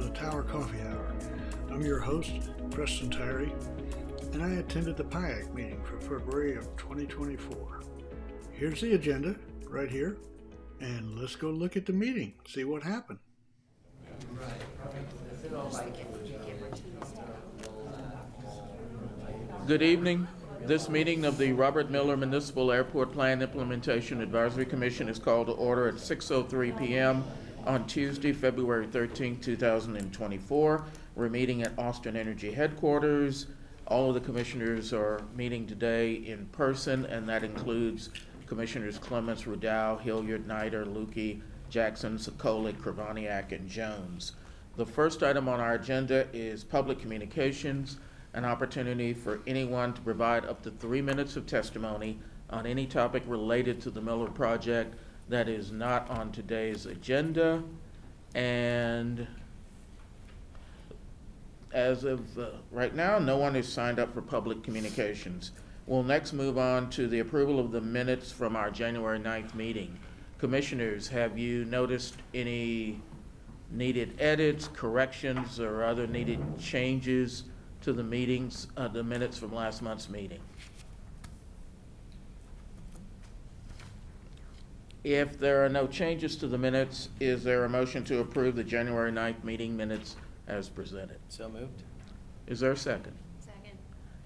the Tower Coffee Hour. I'm your host, Preston Tyree, and I attended the PIAC meeting for February of 2024. Here's the agenda right here, and let's go look at the meeting, see what happened. Good evening. This meeting of the Robert Miller Municipal Airport Plan Implementation Advisory Commission is called to order at 6:03 p.m. on Tuesday, February 13, 2024. We're meeting at Austin Energy headquarters. All of the commissioners are meeting today in person, and that includes Commissioners Clements, Rudow, Hilliard, Nider, Lukey, Jackson, Sokolic, Kravaniak, and Jones. The first item on our agenda is public communications, an opportunity for anyone to provide up to 3 minutes of testimony on any topic related to the Miller project that is not on today's agenda. And as of right now, no one is signed up for public communications. We'll next move on to the approval of the minutes from our January 9th meeting. Commissioners, have you noticed any needed edits, corrections, or other needed changes to the meetings, the minutes from last month's meeting? If there are no changes to the minutes, is there a motion to approve the January 9th meeting minutes as presented? So moved. Is there a second? Second.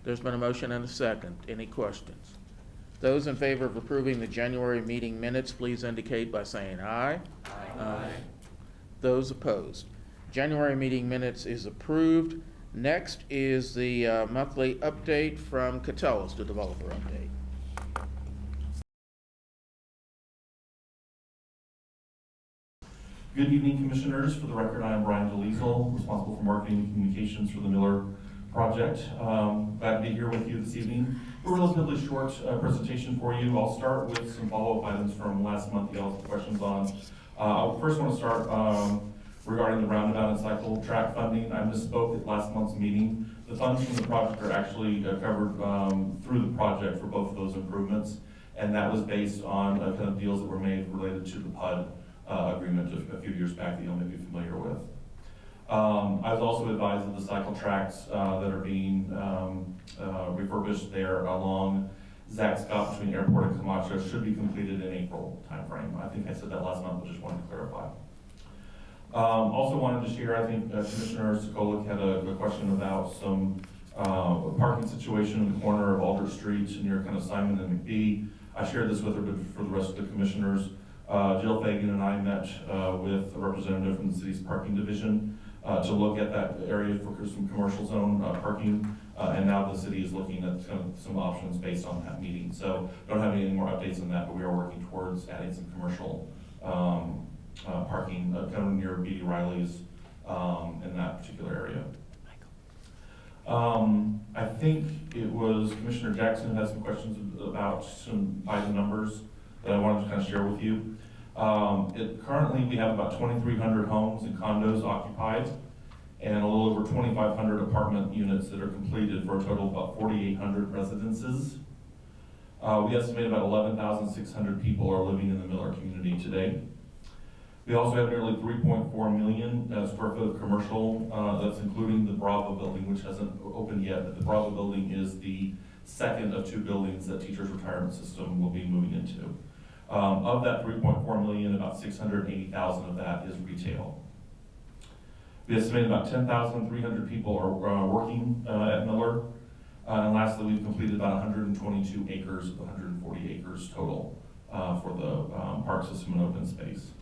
There's been a motion and a second. Any questions? Those in favor of approving the January meeting minutes, please indicate by saying aye. Aye. Those opposed. January meeting minutes is approved. Next is the monthly update from Catellis, the developer update. Good evening, Commissioners. For the record, I am Brian DeLiesel, responsible for marketing and communications for the Miller project. Glad to be here with you this evening. A relatively short presentation for you. I'll start with some follow-up items from last month you all have questions on. I first want to start regarding the roundabout and cycle track funding. I misspoke at last month's meeting. The funds from the project are actually covered through the project for both of those improvements, and that was based on kind of deals that were made related to the PUD agreement a few years back that you'll may be familiar with. I was also advised that the cycle tracks that are being refurbished there along Zach Scott between Airport and Camacho should be completed in April timeframe. I think I said that last month, but just wanted to clarify. Also wanted to share, I think Commissioner Sokolic had a question about some parking situation in the corner of Aldrich Street near kind of Simon and McBee. I shared this with her, but for the rest of the commissioners, Jill Fagan and I met with a representative from the city's parking division to look at that area for some commercial zone parking, and now the city is looking at kind of some options based on that meeting. So don't have any more updates on that, but we are working towards adding some commercial parking kind of near B.D. Riley's in that particular area. I think it was Commissioner Jackson who had some questions about some item numbers that I wanted to kind of share with you. Currently we have about 2,300 homes and condos occupied and a little over 2,500 apartment units that are completed for a total of about 4,800 residences. We estimate about 11,600 people are living in the Miller community today. We also have nearly 3.4 million square foot of commercial, that's including the Bravo building, which hasn't opened yet, but the Bravo building is the second of two buildings that Teachers Retirement System will be moving into. Of that 3.4 million, about 680,000 of that is retail. We estimate about 10,300 people are working at Miller. And lastly, we've completed about 122 acres of 140 acres total for the park system and open space.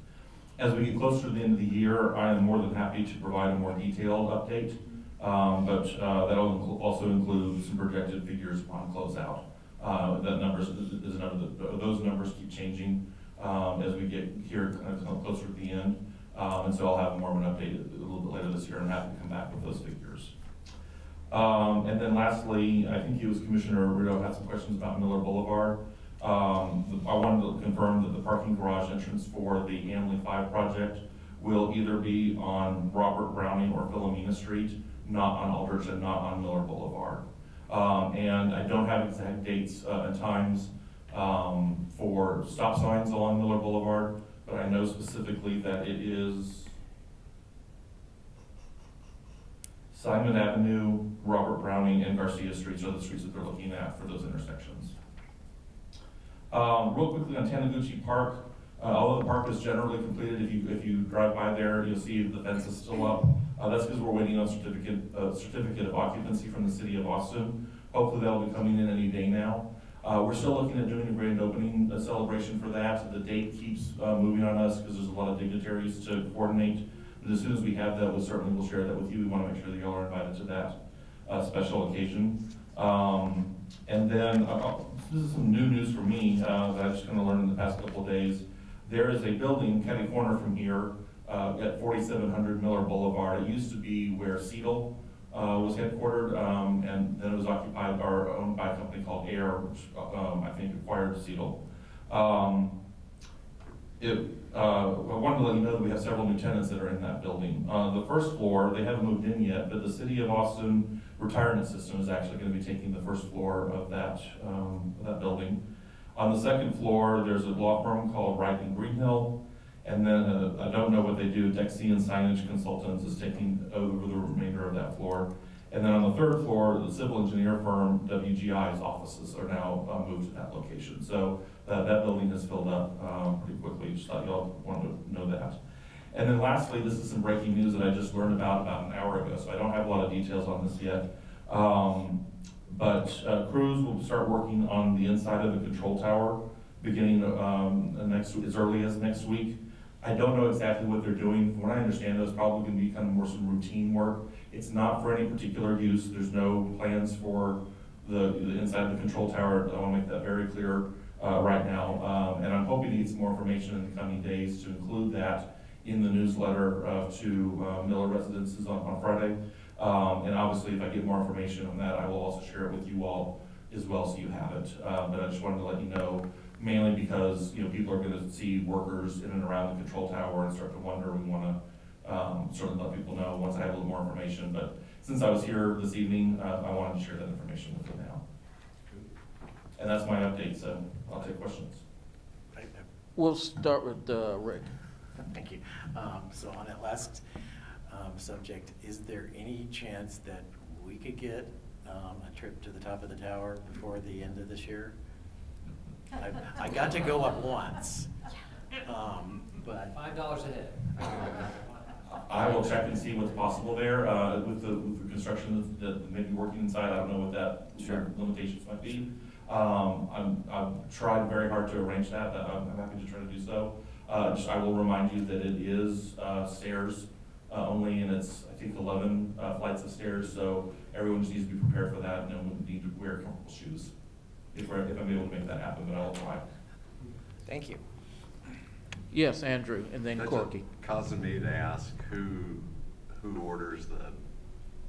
As we get closer to the end of the year, I am more than happy to provide a more detailed update, but that'll also include some projected figures upon closeout. Those numbers keep changing as we get here kind of closer to the end, and so I'll have more of an update a little bit later this year and happy to come back with those figures. And then lastly, I think it was Commissioner Rudow had some questions about Miller Boulevard. I wanted to confirm that the parking garage entrance for the Anley 5 project will either be on Robert Browning or Philomena Street, not on Aldrich and not on Miller Boulevard. And I don't have exact dates and times for stop signs along Miller Boulevard, but I know specifically that it is Simon Avenue, Robert Browning, and Garcia Streets are the streets that they're looking at for those intersections. Real quickly on Taniguchi Park, although the park is generally completed, if you drive by there, you'll see the fence is still up. That's because we're waiting on certificate of occupancy from the city of Austin. Hopefully that'll be coming in any day now. We're still looking at doing a grand opening celebration for that. The date keeps moving on us because there's a lot of dignitaries to coordinate. But as soon as we have that, we certainly will share that with you. We want to make sure that y'all are invited to that special occasion. And then this is some new news for me that I just kind of learned in the past couple of days. There is a building catty corner from here at 4700 Miller Boulevard. It used to be where Seedle was headquartered, and then it was occupied or owned by a company called Air, which I think acquired Seedle. I wanted to let you know that we have several new tenants that are in that building. The first floor, they haven't moved in yet, but the City of Austin Retirement System is actually going to be taking the first floor of that building. On the second floor, there's a law firm called Wright and Greenhill, and then I don't know what they do. Dexian Signage Consultants is taking over the remainder of that floor. And then on the third floor, the civil engineer firm WGI's offices are now moved to that location. So that building has filled up pretty quickly. Just thought y'all wanted to know that. And then lastly, this is some breaking news that I just learned about an hour ago, so I don't have a lot of details on this yet. But crews will start working on the inside of the control tower beginning as early as next week. I don't know exactly what they're doing. From what I understand, it's probably going to be kind of more some routine work. It's not for any particular use. There's no plans for the inside of the control tower. I want to make that very clear right now. And I'm hoping to get some more information in the coming days to include that in the newsletter to Miller residences on Friday. And obviously, if I get more information on that, I will also share it with you all as well, so you have it. But I just wanted to let you know, mainly because people are going to see workers in and around the control tower and start to wonder. We want to certainly let people know once I have a little more information. But since I was here this evening, I wanted to share that information with you now. And that's my update. So I'll take questions. We'll start with Rick. Thank you. So on that last subject, is there any chance that we could get a trip to the top of the tower before the end of this year? I got to go up once, but $5 a head. I will check and see what's possible there with the construction that may be working inside. I don't know what that limitations might be. I've tried very hard to arrange that. I'm happy to try to do so. I will remind you that it is stairs only, and it's I think 11 flights of stairs. So everyone just needs to be prepared for that, and then we need to wear comfortable shoes if I'm able to make that happen. But I'll try. thank you. Yes, Andrew, and then Corky. Causing me to ask who orders the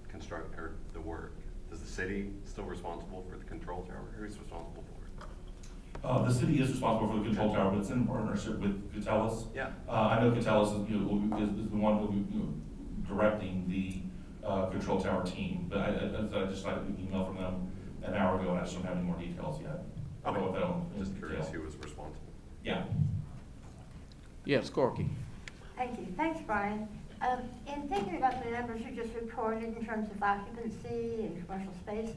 construct or the work. Is the city still responsible for the control tower? Who's responsible for it? The city is responsible for the control tower, but it's in partnership with Catellus. Yeah. I know Catellus is the one who will be directing the control tower team, but I just got an email from them an hour ago, and I just don't have any more details yet. I don't know what that one is. Just curious who was responsible. Yeah. Yes, Corky. Thank you. Thanks, Brian. In thinking about the numbers you just reported in terms of occupancy and commercial space,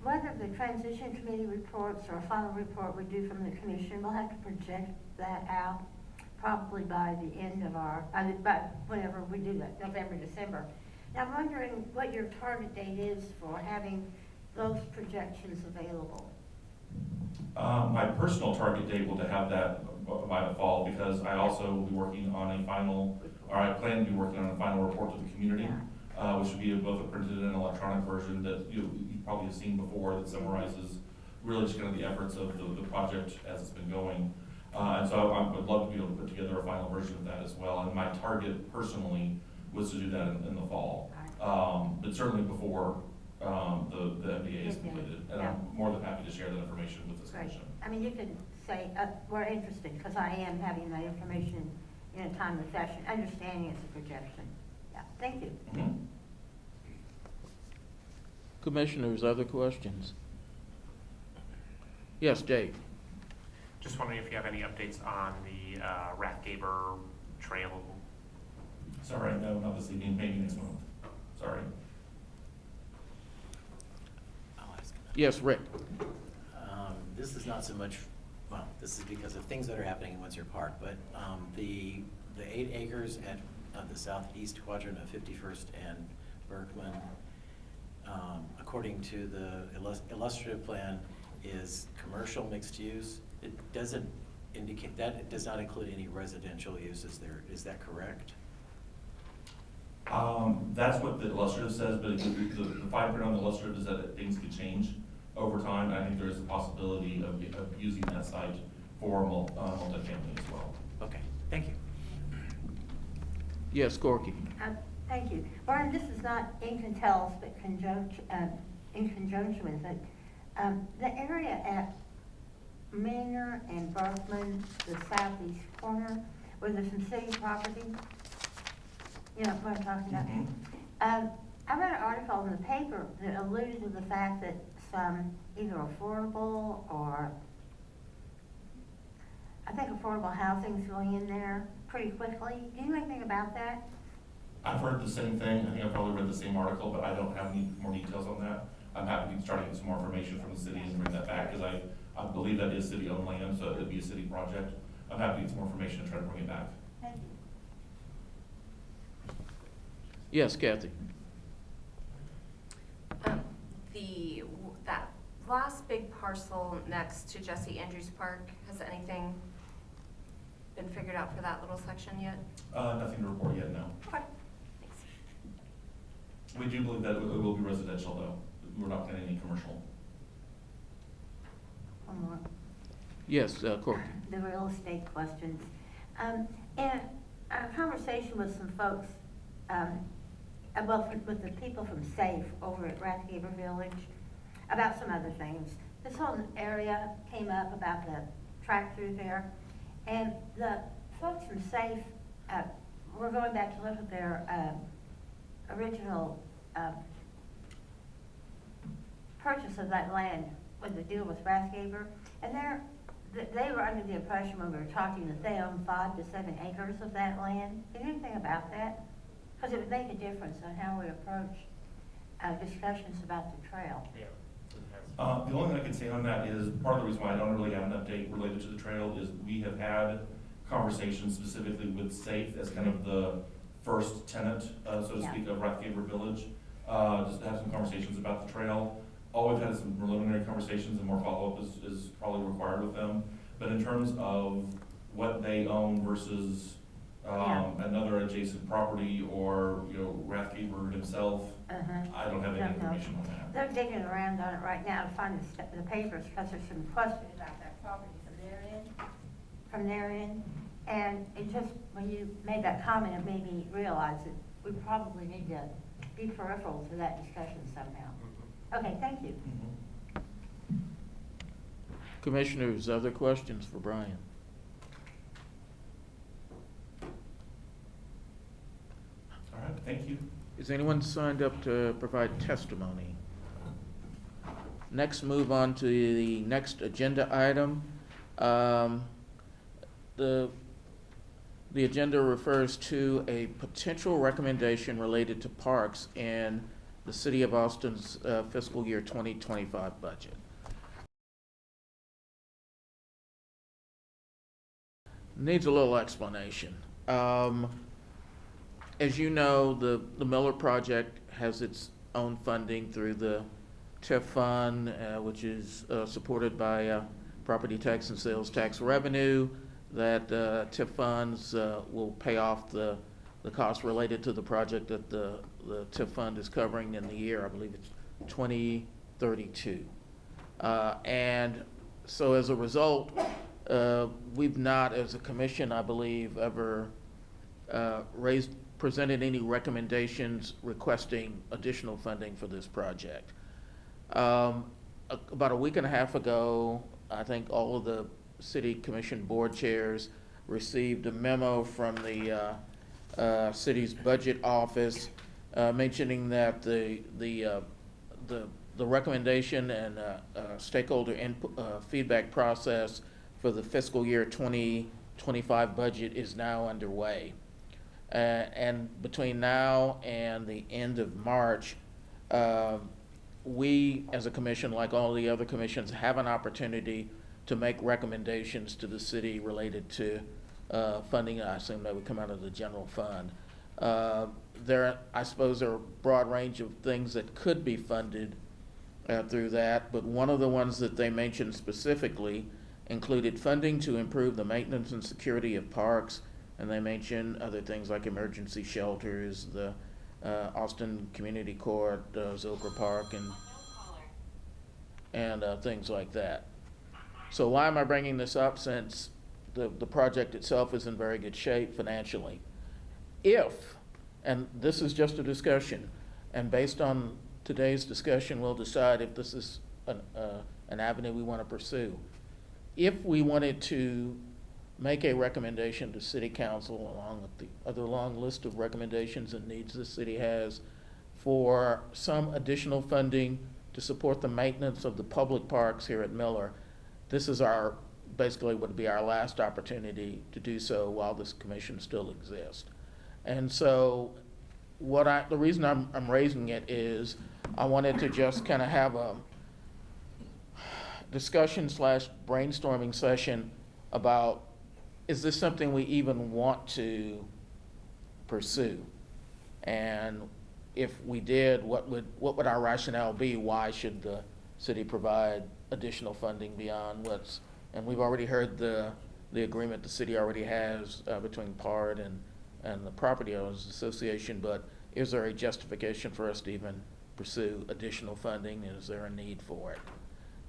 whether the transition committee reports or a final report we do from the commission, we'll have to project that out probably by the end of by whenever we do that, November, December. Now I'm wondering what your target date is for having those projections available. My personal target date will to have that by the fall, because I also will be working on I plan to be working on a final report to the community, which would be both a printed and electronic version that you probably have seen before, that summarizes really just kind of the efforts of the project as it's been going. And so I would love to be able to put together a final version of that as well. And my target personally was to do that in the fall, but certainly before the MBA is completed. And I'm more than happy to share that information with this commission. I mean, you can say, we're interested, because I am having that information in a timely fashion, understanding it's a projection. Yeah, thank you. Mm-hmm. Commissioners, other questions? Yes, Dave. Just wondering if you have any updates on the Rathgaber Trail. Sorry, no, not this evening, maybe next month. Sorry. Yes, Rick. This is not so much, well, this is because of things that are happening in Windsor Park, but the 8 acres at the southeast quadrant of 51st and Berkman, according to the illustrative plan, is commercial mixed use. It doesn't indicate, that it does not include any residential uses there. Is that correct? That's what the illustrative says, but the fine print on the illustrative is that things could change over time. I think there is a possibility of using that site for multifamily as well. Okay, thank you. Yes, Corky. Thank you. Brian, this is not in contells, but in conjunction with it. The area at Manor and Berkman, the southeast corner, where there's some city property, you know what I'm talking about? Mm-hmm. I read an article in the paper that alluded to the fact that some either affordable or, I think affordable housing is going in there pretty quickly. Do you know anything about that? I've heard the same thing. I think I've probably read the same article, but I don't have any more details on that. I'm happy to start getting some more information from the city and bring that back, because I believe that is city-owned land, so it'd be a city project. I'm happy to get some more information and try to bring it back. Thank you. Yes, Kathy. That last big parcel next to Jesse Andrews Park, has anything been figured out for that little section yet? Nothing to report yet, no. Okay, thanks. We do believe that it will be residential, though. We're not planning any commercial. One more. Yes, Corky. The real estate questions. In a conversation with some folks, with the people from SAFE over at Rathgaber Village, about some other things. This whole area came up about the track through there, and the folks from SAFE were going back to look at their original purchase of that land with the deal with Rathgaber, and they were under the impression when we were talking that they own 5 to 7 acres of that land. Do you know anything about that? Because it would make a difference on how we approach discussions about the trail. Yeah. The only thing I can say on that is, part of the reason why I don't really have an update related to the trail is we have had conversations specifically with SAFE as kind of the first tenant, so to speak, of Rathgaber Village. Just to have some conversations about the trail. All we've had is some preliminary conversations, and more follow-up is probably required with them. But in terms of what they own versus another adjacent property, or Rathgaber himself, I don't have any information on that. They're digging around on it right now to find the papers, because there's some questions about that property from their end. And it just, when you made that comment, it made me realize that we probably need to be peripheral to that discussion somehow. Okay, thank you. Mm-hmm. Commissioners, other questions for Brian? All right, thank you. Is anyone signed up to provide testimony? Next, move on to the next agenda item. The agenda refers to a potential recommendation related to parks in the City of Austin's fiscal year 2025 budget. Needs a little explanation. As you know, the Miller project has its own funding through the TIF fund, which is supported by property tax and sales tax revenue. That TIF funds will pay off the costs related to the project that the TIF fund is covering in the year, I believe it's 2032. And so as a result, we've not, as a commission, I believe, ever presented any recommendations requesting additional funding for this project. About a week and a half ago, I think all of the city commission board chairs received a memo from the city's budget office mentioning that the recommendation and stakeholder input, feedback process for the fiscal year 2025 budget is now underway. And between now and the end of March, we, as a commission, like all the other commissions, have an opportunity to make recommendations to the city related to funding. I assume that would come out of the general fund. I suppose there are a broad range of things that could be funded through that, but one of the ones that they mentioned specifically included funding to improve the maintenance and security of parks, and they mentioned other things like emergency shelters, the Austin Community Court, Zilker Park, and things like that. So why am I bringing this up? Since the project itself is in very good shape financially. If, and this is just a discussion, and based on today's discussion, we'll decide if this is an avenue we want to pursue. If we wanted to make a recommendation to City Council, along with the other long list of recommendations and needs the city has, for some additional funding to support the maintenance of the public parks here at Miller, this is basically would be our last opportunity to do so while this commission still exists. And so the reason I'm raising it is I wanted to just kind of have a discussion / brainstorming session about, is this something we even want to pursue? And if we did, what would our rationale be? Why should the city provide additional funding beyond and we've already heard the agreement the city already has between PARD and the Property Owners Association, but is there a justification for us to even pursue additional funding? Is there a need for it?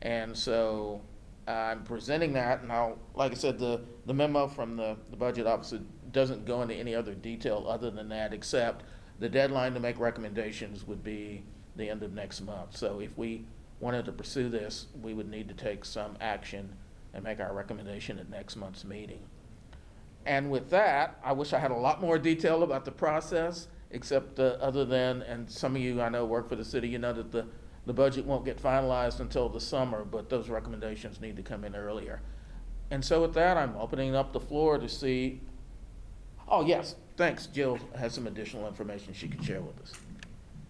And so I'm presenting that, and like I said, the memo from the budget office doesn't go into any other detail other than that, except the deadline to make recommendations would be the end of next month. So if we wanted to pursue this, we would need to take some action and make our recommendation at next month's meeting. And with that, I wish I had a lot more detail about the process, except other than, and some of you I know work for the city, you know that the budget won't get finalized until the summer, but those recommendations need to come in earlier. And so with that, I'm opening up the floor to see, oh yes, thanks, Jill has some additional information she can share with us.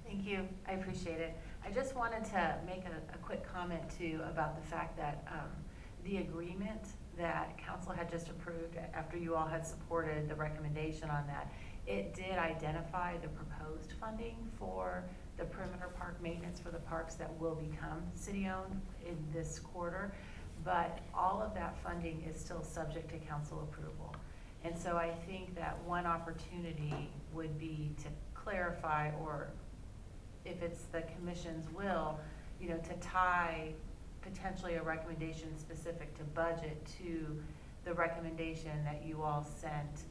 Thank you, I appreciate it. I just wanted to make a quick comment too about the fact that the agreement that council had just approved after you all had supported the recommendation on that, it did identify the proposed funding for the perimeter park maintenance for the parks that will become city-owned in this quarter, but all of that funding is still subject to council approval. And so I think that one opportunity would be to clarify, or if it's the commission's will, to tie potentially a recommendation specific to budget to the recommendation that you all sent,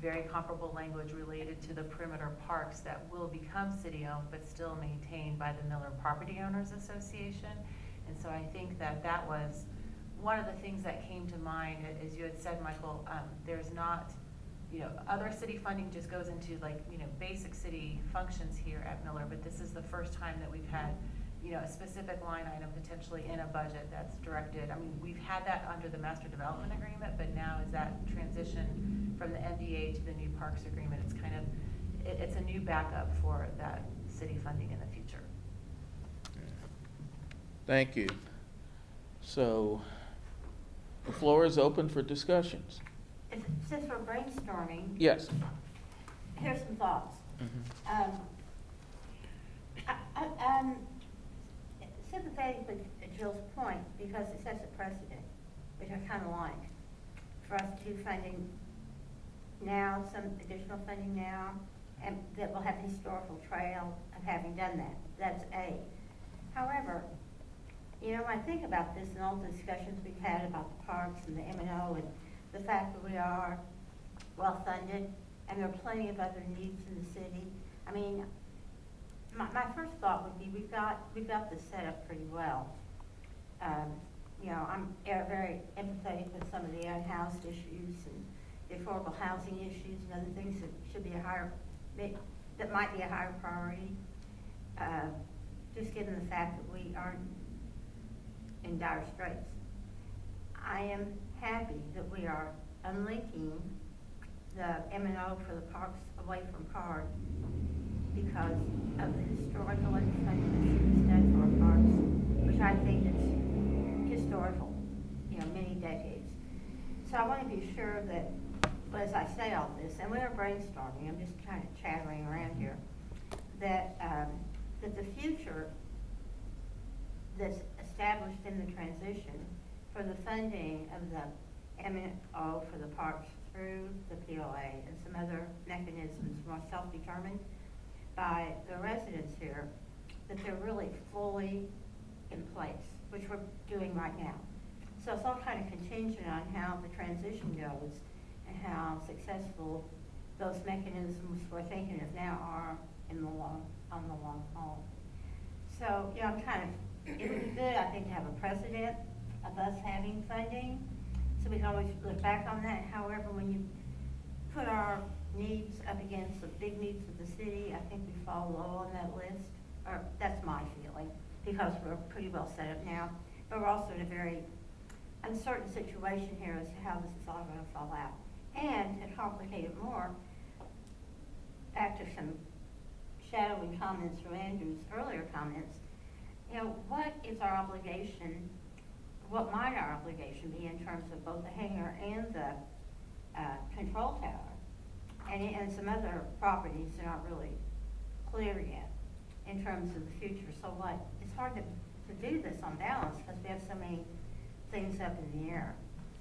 very comparable language related to the perimeter parks that will become city-owned but still maintained by the Miller Property Owners Association. And so I think that was one of the things that came to mind, as you had said, Michael. There's not, other city funding just goes into basic city functions here at Miller, but this is the first time that we've had a specific line item potentially in a budget that's directed. I mean, we've had that under the master development agreement, but now as that transition from the MDA to the new parks agreement, it's a new backup for that city funding in the future. Thank you. So the floor is open for discussions. Since we're brainstorming, Yes. here's some thoughts. Mm-hmm. I'm sympathetic with Jill's point because it sets a precedent, which I kind of like, for us to funding now, some additional funding now, and that will have a historical trail of having done that. That's A. However, when I think about this and all the discussions we've had about the parks and the M&O and the fact that we are well-funded and there are plenty of other needs in the city, I mean, my first thought would be we've got this set up pretty well. I'm very empathetic with some of the unhoused issues and the affordable housing issues and other things that should be that might be a higher priority. Just given the fact that we aren't in dire straits. I am happy that we are unlinking the M&O for the parks away from PARD because of the historical understanding the city's done for our I think it's historical, many decades. So I want to be sure that, as I say all this, and we are brainstorming, I'm just kind of chattering around here, that the future that's established in the transition for the funding of the M&O for the parks through the POA and some other mechanisms more self-determined by the residents here, that they're really fully in place, which we're doing right now. So it's all kind of contingent on how the transition goes and how successful those mechanisms we're thinking of now are on the long haul. So, I'm it would be good, I think, to have a precedent of us having funding, so we can always look back on that. However, when you put our needs up against the big needs of the city, I think we fall low on that list, or that's my feeling, because we're pretty well set up now, but we're also in a very uncertain situation here as to how this is all going to fall out. And to complicate it more, back to some shadowing comments from Andrew's earlier comments, what is our obligation, what might our obligation be in terms of both the hangar and the control tower, and some other properties that aren't really clear yet in terms of the future. So it's hard to do this on balance because we have so many things up in the air.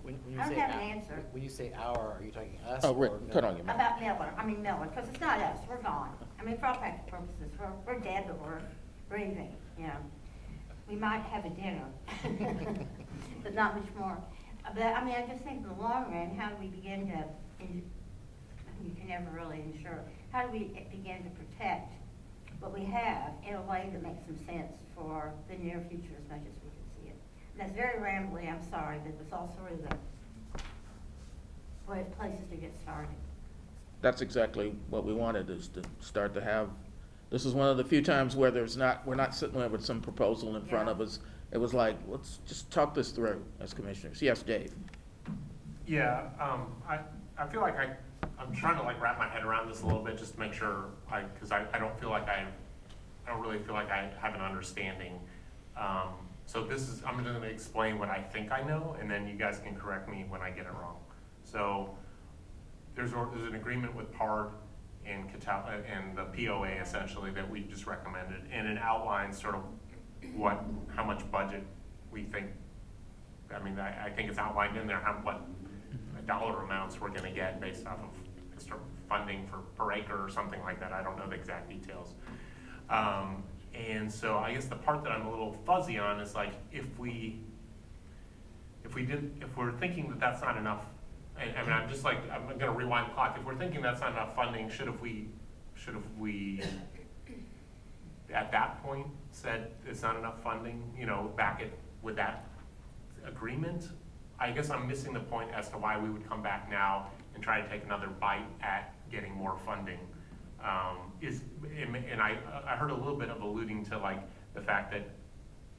When you I don't say have an answer. When you say our, are you talking us? Oh, Rick, or cut on your mouth. About Miller, because it's not us, we're gone. For all practical purposes, we're dead, but we're breathing, We might have a dinner, but not much more. But, I just think in the long run, how do we begin to, you can never really ensure, how do we begin to protect what we have in a way that makes some sense for the near future as much as we can see it? And that's very rambly, I'm sorry, but it's all sort of the places to get started. That's exactly what we wanted, is to start to have, this is one of the few times where we're not sitting there with some proposal in front of us. It was like, let's just talk this through as commissioners. Yes, Dave? Yeah, I feel like I'm trying to wrap my head around this a little bit just to make sure, because I don't feel like I don't really feel like I have an understanding. So I'm going to explain what I think I know, and then you guys can correct me when I get it wrong. So there's an agreement with PARD and the POA essentially that we just recommended, and it outlines sort of how much budget we think. I think it's outlined in there what dollar amounts we're going to get based off of sort of funding per acre or something like that. I don't know the exact details. And so I guess the part that I'm a little fuzzy on is if we're thinking that that's not enough, and I'm going to rewind the clock. If we're thinking that's not enough funding, should have we at that point said it's not enough funding, with that agreement? I guess I'm missing the point as to why we would come back now and try to take another bite at getting more funding. And I heard a little bit of alluding to the fact that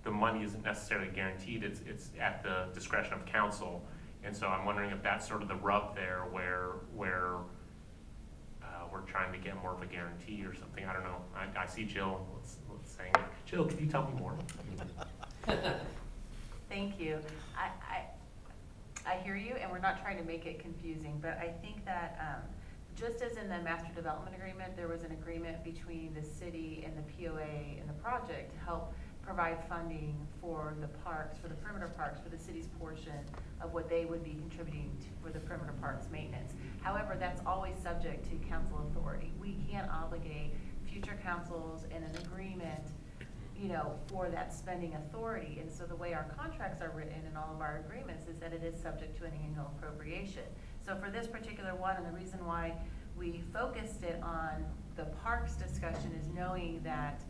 the money isn't necessarily guaranteed, it's at the discretion of council. And so I'm wondering if that's sort of the rub there where we're trying to get more of a guarantee or something. I don't know. I see Jill saying, Jill, can you tell me more? Thank you. I hear you, and we're not trying to make it confusing, but I think that just as in the master development agreement, there was an agreement between the city and the POA and the project to help provide funding for the parks, for the perimeter parks, for the city's portion of what they would be contributing for the perimeter parks maintenance. However, that's always subject to council authority. We can't obligate future councils in an agreement for that spending authority. And so the way our contracts are written in all of our agreements is that it is subject to an annual appropriation. So for this particular one, and the reason why we focused it on the parks discussion is knowing that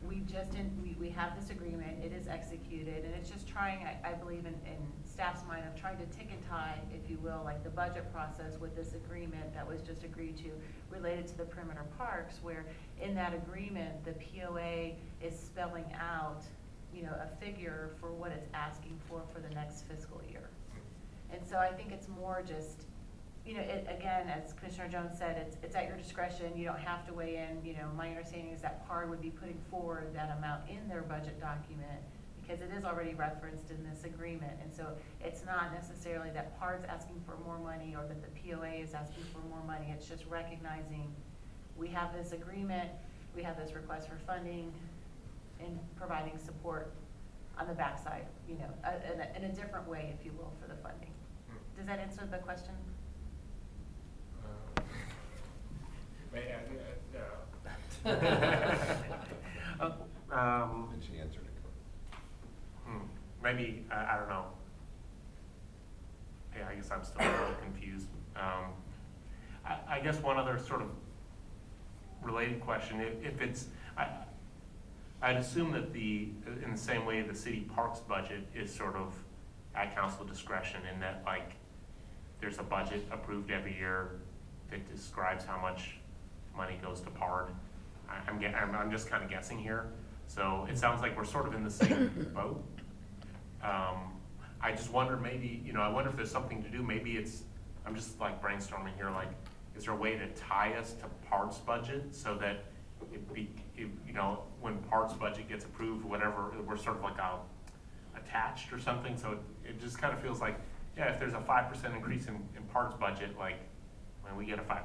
we have this agreement, it is executed, and it's just trying, I believe in staff's mind, of trying to tick and tie, if you will, the budget process with this agreement that was just agreed to related to the perimeter parks, where in that agreement, the POA is spelling out, a figure for what it's asking for the next fiscal year. And so I think it's more just, again, as Commissioner Jones said, it's at your discretion. You don't have to weigh in. My understanding is that PARD would be putting forward that amount in their budget document. because it is already referenced in this agreement. And so it's not necessarily that PAR's asking for more money or that the POA is asking for more money. It's just recognizing we have this agreement, we have this request for funding, and providing support on the backside, you know, in a different way, if you will, for the funding. Does that answer the question? And she answered it correctly. Maybe, I don't know. Yeah, I guess I'm still a little confused. I guess one other sort of related question, if it's, I'd assume that in the same way the city parks budget is sort of at council discretion, in that like there's a budget approved every year that describes how much money goes to PARD. I'm just kind of guessing here. So it sounds like we're sort of in the same boat. I just wonder, maybe, you know, I wonder if there's something to do. Maybe it's, I'm just like brainstorming here, like, is there a way to tie us to PARD's budget so that you know, when PARD's budget gets approved, whatever, we're sort of like attached or something. So it just kind of feels like, yeah, if there's a 5% increase in PARD's budget, like when we get a 5%,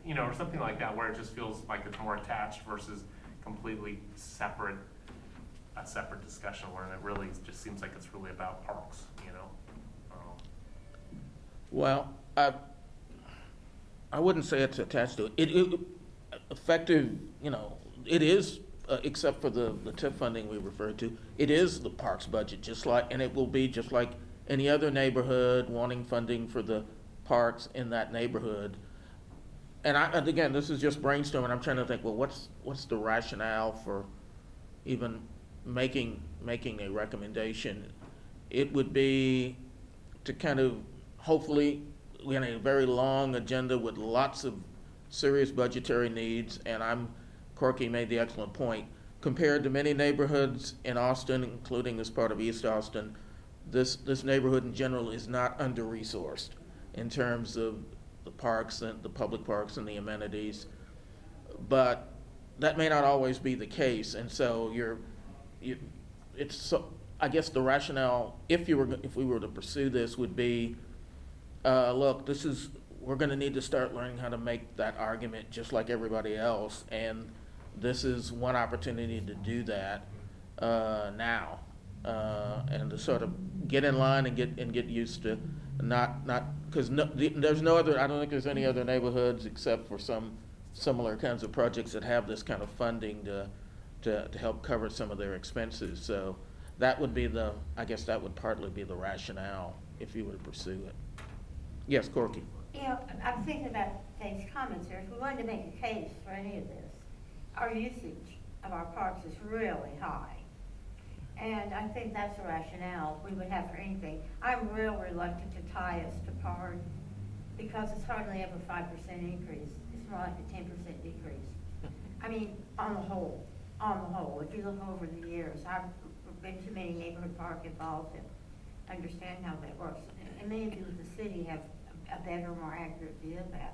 you know, or something like that, where it just feels like it's more attached versus completely separate, a separate discussion, where it really just seems like it's really about parks, you know? Well, I wouldn't say it's attached to it. It effective, you know, it is, except for the TIF funding we referred to, it is the parks budget, just like, and it will be just like any other neighborhood wanting funding for the parks in that neighborhood. And again, this is just brainstorming. I'm trying to think, well, what's the rationale for even making a recommendation? It would be to kind of, hopefully, we have a very long agenda with lots of serious budgetary needs, and Corky made the excellent point. Compared to many neighborhoods in Austin, including this part of East Austin, this neighborhood in general is not under-resourced in terms of the parks and the public parks and the amenities. But that may not always be the case, and so I guess the rationale, if we were to pursue this, would be, look, we're going to need to start learning how to make that argument just like everybody else, and this is one opportunity to do that now, and to sort of get in line and get used to not because there's no other. I don't think there's any other neighborhoods except for some similar kinds of projects that have this kind of funding to help cover some of their expenses. So that would be I guess that would partly be the rationale if you were to pursue it. Yes, Corky. You know, I'm thinking about Dave's comments here. If we wanted to make a case for any of this, our usage of our parks is really high. And I think that's the rationale we would have for anything. I'm real reluctant to tie us to PARD because it's hardly ever 5% increase. It's more like a 10% decrease. I mean, on the whole, if you look over the years, I've been to many neighborhood park involved and understand how that works. And many of you in the city have a better, more accurate view of that.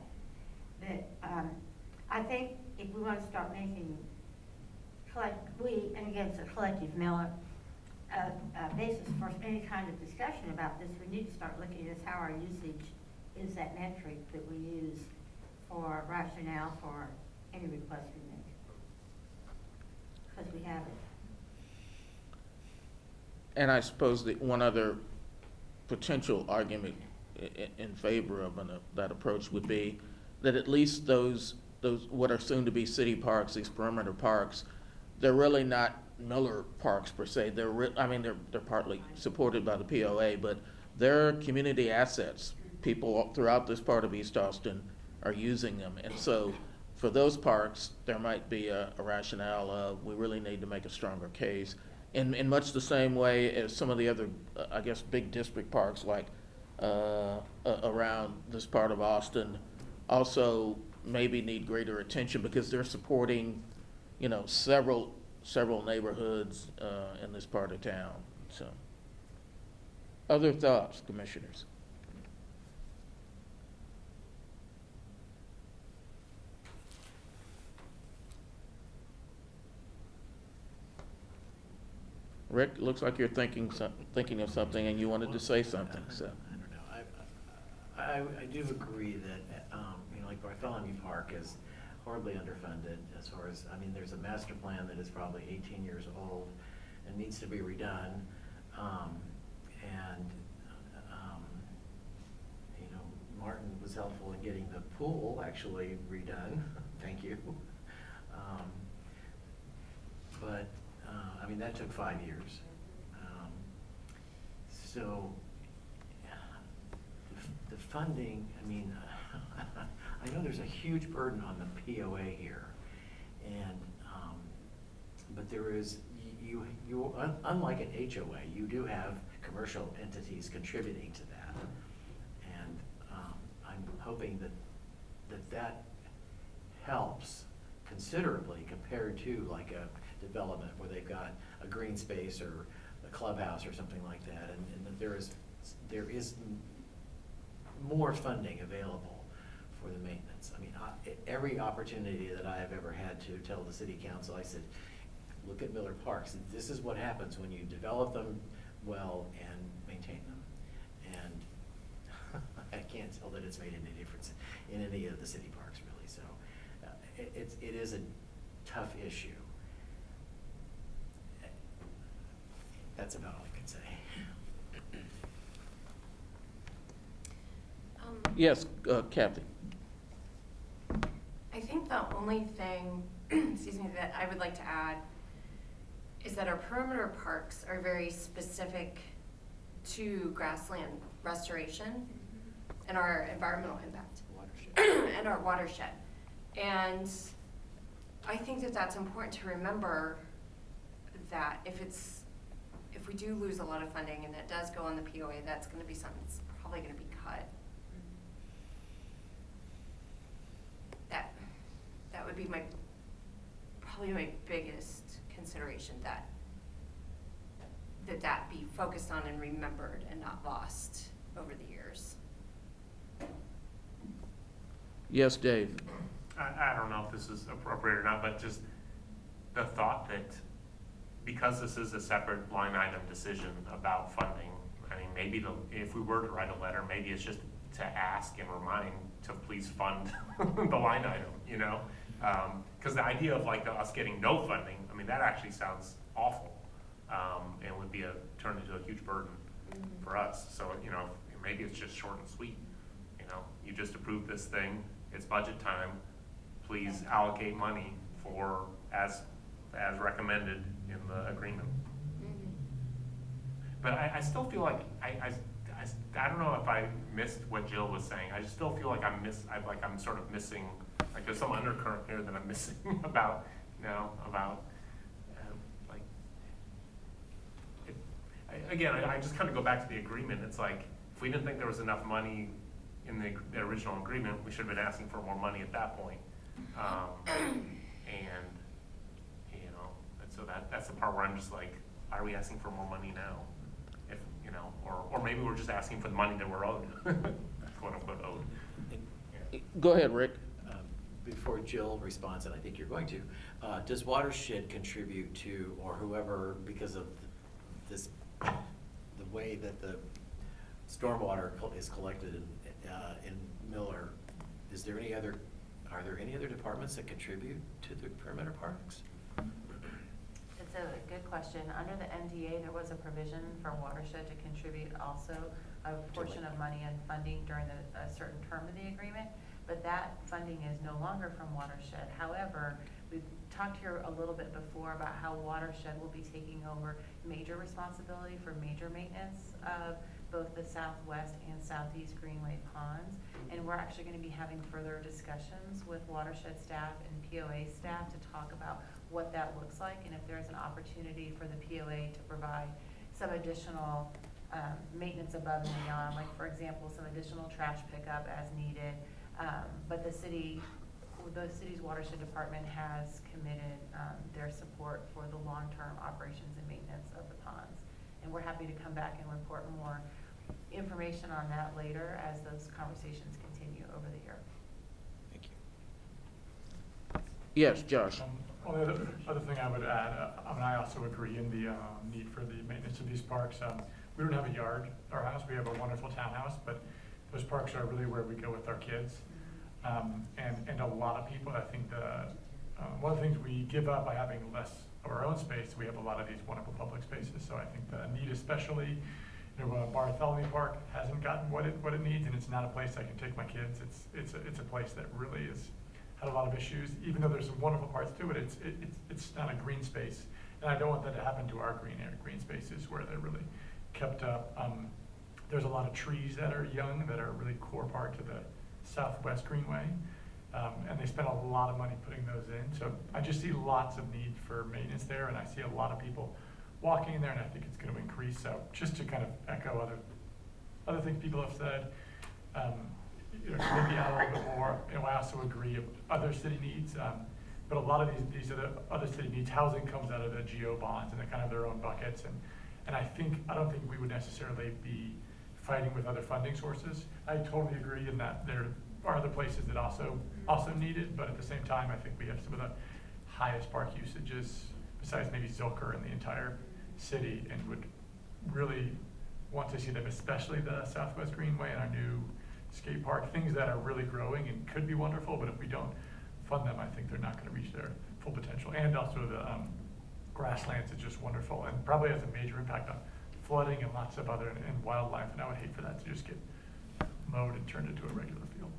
But I think if we want to start making, and again, it's a collective basis for any kind of discussion about this, we need to start looking at how our usage is that metric that we use for rationale for any request we make. Because we have it. And I suppose the one other potential argument in favor of that approach would be that at least those what are soon to be city parks, these perimeter parks, they're really not Miller parks per se. They're partly supported by the POA, but they're community assets. People throughout this part of East Austin are using them, and so for those parks, there might be a rationale of we really need to make a stronger case. In much the same way as some of the other, I guess, big district parks like around this part of Austin also maybe need greater attention because they're supporting, you know, several neighborhoods in this part of town. So, other thoughts, commissioners? Rick, looks like you're thinking of something and you wanted to say something, so. I don't know. I do agree that, like Bartholomew Park is horribly underfunded as far as, there's a master plan that is probably 18 years old and needs to be redone. Martin was helpful in getting the pool actually redone. Thank you. But that took 5 years. So the funding, I know there's a huge burden on the POA here, and but there is unlike an HOA, you do have commercial entities contributing to that, and I'm hoping that helps considerably compared to like a development where they've got a green space or a clubhouse or something like that, and that there is more funding available for the maintenance. Every opportunity that I have ever had to tell the city council, I said, look at Miller Parks. This is what happens when you develop them well and maintain them. And I can't tell that it's made any difference in any of the city parks, really. So it is a tough issue. That's about all I can say. Yes, Kathy. I think the only thing, excuse me, that I would like to add is that our perimeter parks are very specific to grassland restoration and our environmental impact and our watershed. And I think that that's important to remember, that if we do lose a lot of funding and that does go on the POA, that's going to be something that's probably going to be cut. That would be probably my biggest consideration, that be focused on and remembered and not lost over the years. Yes, Dave. I don't know if this is appropriate or not, but just the thought that because this is a separate line item decision about funding, maybe if we were to write a letter, maybe it's just to ask and remind to please fund the line item, because the idea of like us getting no funding, that actually sounds awful, and would be turn into a huge burden for us. So maybe it's just short and sweet. You just approved this thing, it's budget time, please allocate money for as recommended in the agreement. But I still feel like I don't know if I missed what Jill was saying. I just still feel like I'm sort of missing, like there's some undercurrent here that I'm missing about again, I just kind of go back to the agreement. It's like, if we didn't think there was enough money in the original agreement, we should have been asking for more money at that point. So that's the part where I'm just like, why are we asking for more money now? If or maybe we're just asking for the money that we're owed, quote unquote owed. Go ahead, Rick. Before Jill responds, and I think you're going to, does Watershed contribute to, or whoever, because of the way that the stormwater is collected in Miller, are there any other departments that contribute to the perimeter parks? It's a good question. Under the NDA, there was a provision for Watershed to contribute also a portion of money and funding during a certain term of the agreement, but that funding is no longer from Watershed. However, we've talked here a little bit before about how Watershed will be taking over major responsibility for major maintenance of both the southwest and southeast Greenway ponds. And we're actually going to be having further discussions with Watershed staff and POA staff to talk about what that looks like, and if there's an opportunity for the POA to provide some additional maintenance above and beyond, like for example, some additional trash pickup as needed. But the city's watershed department has committed their support for the long-term operations and maintenance of the ponds. And we're happy to come back and report more information on that later as those conversations continue over the year. Thank you. Yes, Josh. Well, the other thing I would add, I also agree in the need for the maintenance of these parks. We don't have a yard at our house. We have a wonderful townhouse, but those parks are really where we go with our kids. And a lot of people, I think one of the things we give up by having less of our own space, we have a lot of these wonderful public spaces. So I think the need, especially, Bartholomew Park hasn't gotten what it needs, and it's not a place I can take my kids. It's a place that really had a lot of issues. Even though there's some wonderful parts to it, it's not a green space, and I don't want that to happen to our green spaces where they're really kept up. There's a lot of trees that are young that are a really core part to the Southwest Greenway, and they spend a lot of money putting those in. So I just see lots of need for maintenance there, and I see a lot of people walking in there, and I think it's going to increase. So just to kind of echo other things people have said, maybe add a little bit more. I also agree of other city needs, but a lot of these are the other city needs. Housing comes out of the GO bonds, and they're kind of their own buckets. And I don't think we would necessarily be fighting with other funding sources. I totally agree in that there are other places that also need it, but at the same time, I think we have some of the highest park usages, besides maybe Zilker in the entire city, and would really want to see them, especially the Southwest Greenway and our new skate park, things that are really growing and could be wonderful, but if we don't fund them, I think they're not going to reach their full potential. And also the grasslands is just wonderful, and probably has a major impact on flooding and lots of other and wildlife, and I would hate for that to just get mowed and turned into a regular field.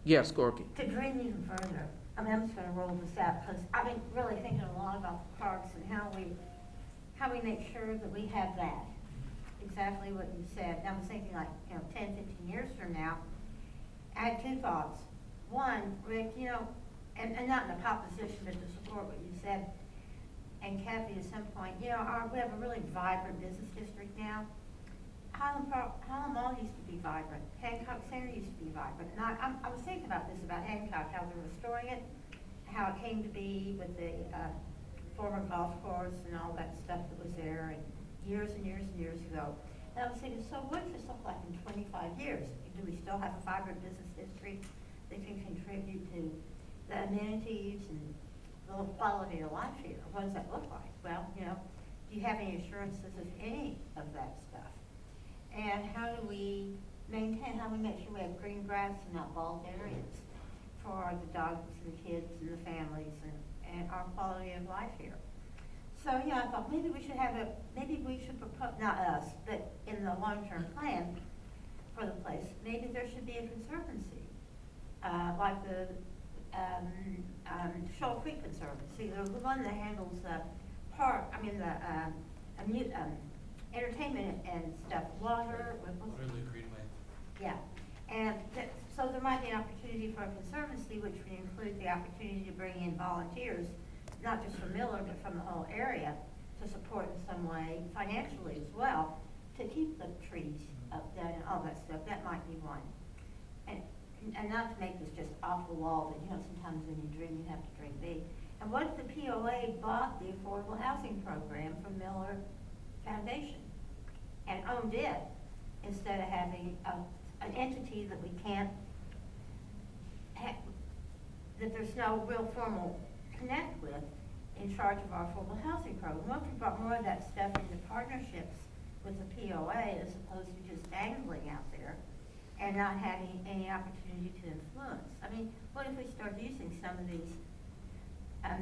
Yes, Gorky. To dream even further, I'm just gonna roll this out, because I've been really thinking a lot about the parks and how we make sure that we have that. Exactly what you said. And I was thinking 10, 15 years from now, I had two thoughts. One, Rick, and not in a opposition, but to support what you said, and Kathy at some point, we have a really vibrant business district now. Highland Mall used to be vibrant. Hancock Center used to be vibrant. And I was thinking about this, about Hancock, how they're restoring it, how it came to be with the former golf course and all that stuff that was there, and years and years and years ago. And I was thinking, so what does this look like in 25 years? Do we still have a vibrant business district that can contribute to the amenities and the quality of life here? What does that look like? Well, do you have any assurances of any of that stuff? And how do we make sure we have green grass and not bald areas for the dogs and the kids and the families and our quality of life here? So, I thought maybe we should propose, not us, but in the long-term plan for the place, maybe there should be a conservancy, like the Shoal Creek Conservancy, the one that handles the entertainment and stuff, water. Yeah, and so there might be an opportunity for a conservancy, which would include the opportunity to bring in volunteers, not just from Miller, but from the whole area, to support in some way, financially as well, to keep the trees up there and all that stuff. That might be one. And not to make this just off the wall, but sometimes when you dream, you have to dream big. And what if the POA bought the affordable housing program from Miller Foundation and owned it, instead of having an entity that we can't that there's no real formal connect with in charge of our affordable housing program? What if we brought more of that stuff into partnerships with the POA, as opposed to just dangling out there and not having any opportunity to influence? I mean, what if we start using some of these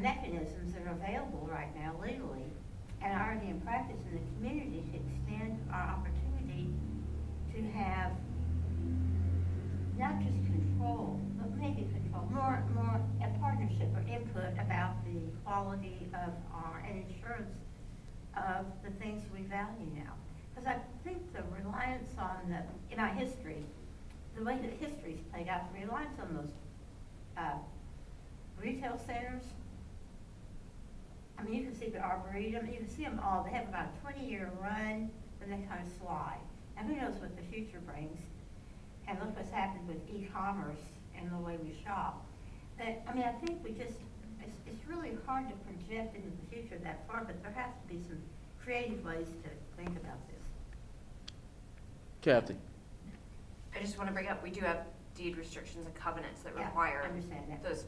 mechanisms that are available right now legally and are already in practice in the community to extend our opportunity to have not just control, but maybe control, more a partnership or input about the quality of and insurance of the things we value now? Because I think the reliance on in our history, the way that history's played out, the reliance on those retail centers. I mean, you can see the Arboretum, you can see them all. They have about a 20-year run, then they kind of slide. And who knows what the future brings. And look what's happened with e-commerce and the way we shop. But, I mean, I think it's really hard to project into the future that far, but there has to be some creative ways to think about this. Kathy. I just want to bring up, we do have deed restrictions and covenants that Yeah, require I understand that. those,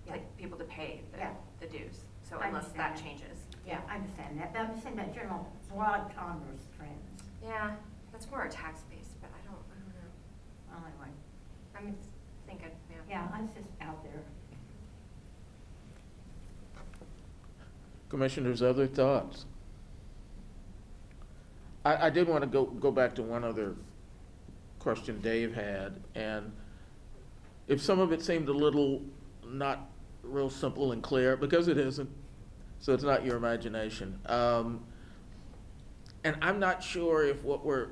Yeah. like, people to pay Yeah. the dues. So I unless that understand that. changes. Yeah, I understand that, but I'm just saying that general broad commerce trends. Yeah, that's more a tax base, but I don't know. Well, anyway, I'm thinking, yeah. yeah, it's just out there. Commissioners, other thoughts? I did want to go back to one other question Dave had, and if some of it seemed a little not real simple and clear, because it isn't, so it's not your imagination. And I'm not sure if what we're,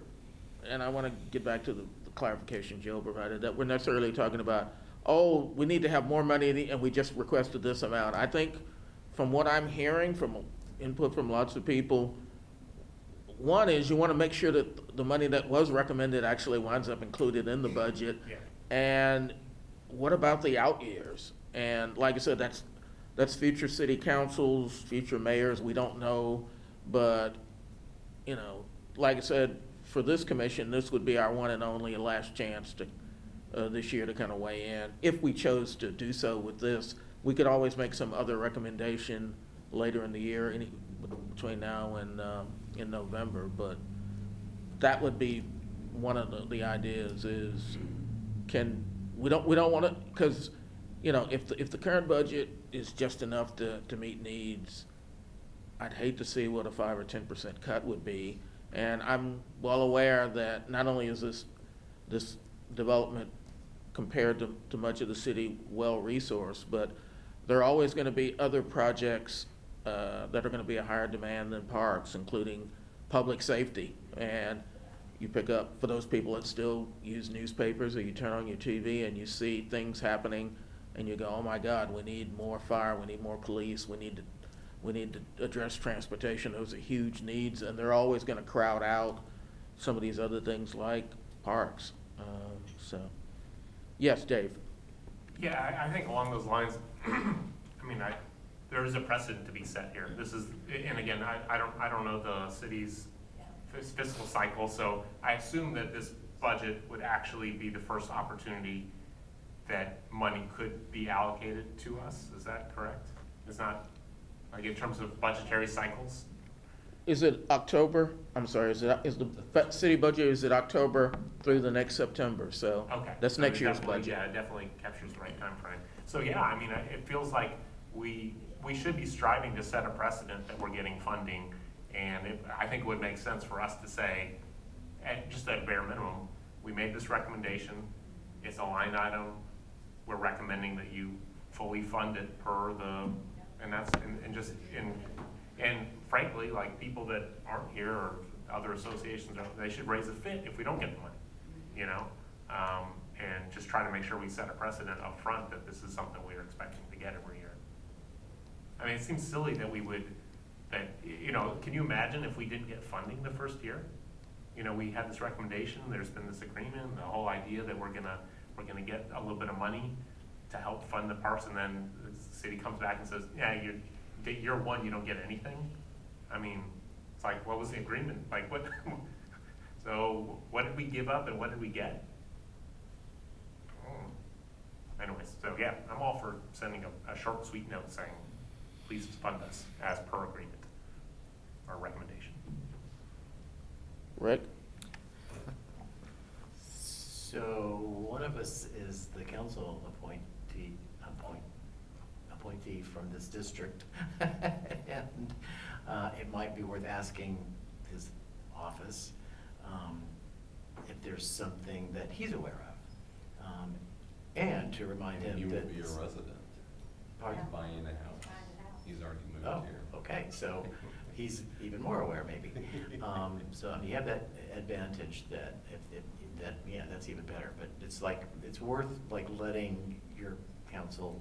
and I want to get back to the clarification Jill provided, that we're necessarily talking about, oh, we need to have more money and we just requested this amount. I think from what I'm hearing from input from lots of people, one is you want to make sure that the money that was recommended actually winds up included in the budget. Yeah. And what about the out years? And like I said, that's future city councils, future mayors, we don't know. But, you know, like I said, for this commission, this would be our one and only last chance to, this year to kind of weigh in. If we chose to do so with this, we could always make some other recommendation later in the year, between now and in November. But that would be one of the ideas is we don't want to, because, you know, if the current budget is just enough to meet needs, I'd hate to see what a 5 or 10% cut would be. And I'm well aware that not only is this development compared to much of the city well-resourced, but there are always going to be other projects that are going to be a higher demand than parks, including public safety. And you pick up, for those people that still use newspapers, or you turn on your TV and you see things happening and you go, oh my God, we need more fire, we need more police, we need to address transportation. Those are huge needs, and they're always going to crowd out some of these other things like parks. So, yes, Dave. Yeah, I think along those lines, I mean, there is a precedent to be set here. This is, and again, I don't know the city's fiscal cycle, so I assume that this budget would actually be the first opportunity that money could be allocated to us. Is that correct? It's not, like, in terms of budgetary cycles? Is it October? I'm sorry, is the city budget, is it October through the next September? So Okay. that's So next it year's definitely- budget. Yeah, it definitely captures the right time frame. So yeah, I mean, it feels like we should be striving to set a precedent that we're getting funding. And I think it would make sense for us to say, just at bare minimum, we made this recommendation, it's a line item, we're recommending that you fully fund it per the, and that's, and frankly, like, people that aren't here or other associations, they should raise a fit if we don't get the money, you know? And just try to make sure we set a precedent up front that this is something we're expecting to get every year. I mean, it seems silly that we would, you know, can you imagine if we didn't get funding the first year? You know, we had this recommendation, there's been this agreement, the whole idea that we're gonna get a little bit of money to help fund the parks, and then the city comes back and says, yeah, year one, you don't get anything. I mean, it's like, what was the agreement? Like, what? So what did we give up and what did we get? Anyways, so yeah, I'm all for sending a short, sweet note saying, please fund us as per agreement or recommendation. Rick? So one of us is the council appointee from this district. And it might be worth asking his office if there's something that he's aware of. And to remind him You that. will be a resident. Pardon? He's buying a house. He's already moved Oh, here. okay, so he's even more aware maybe. So you have that advantage that yeah, that's even better, but it's like, it's worth like letting your council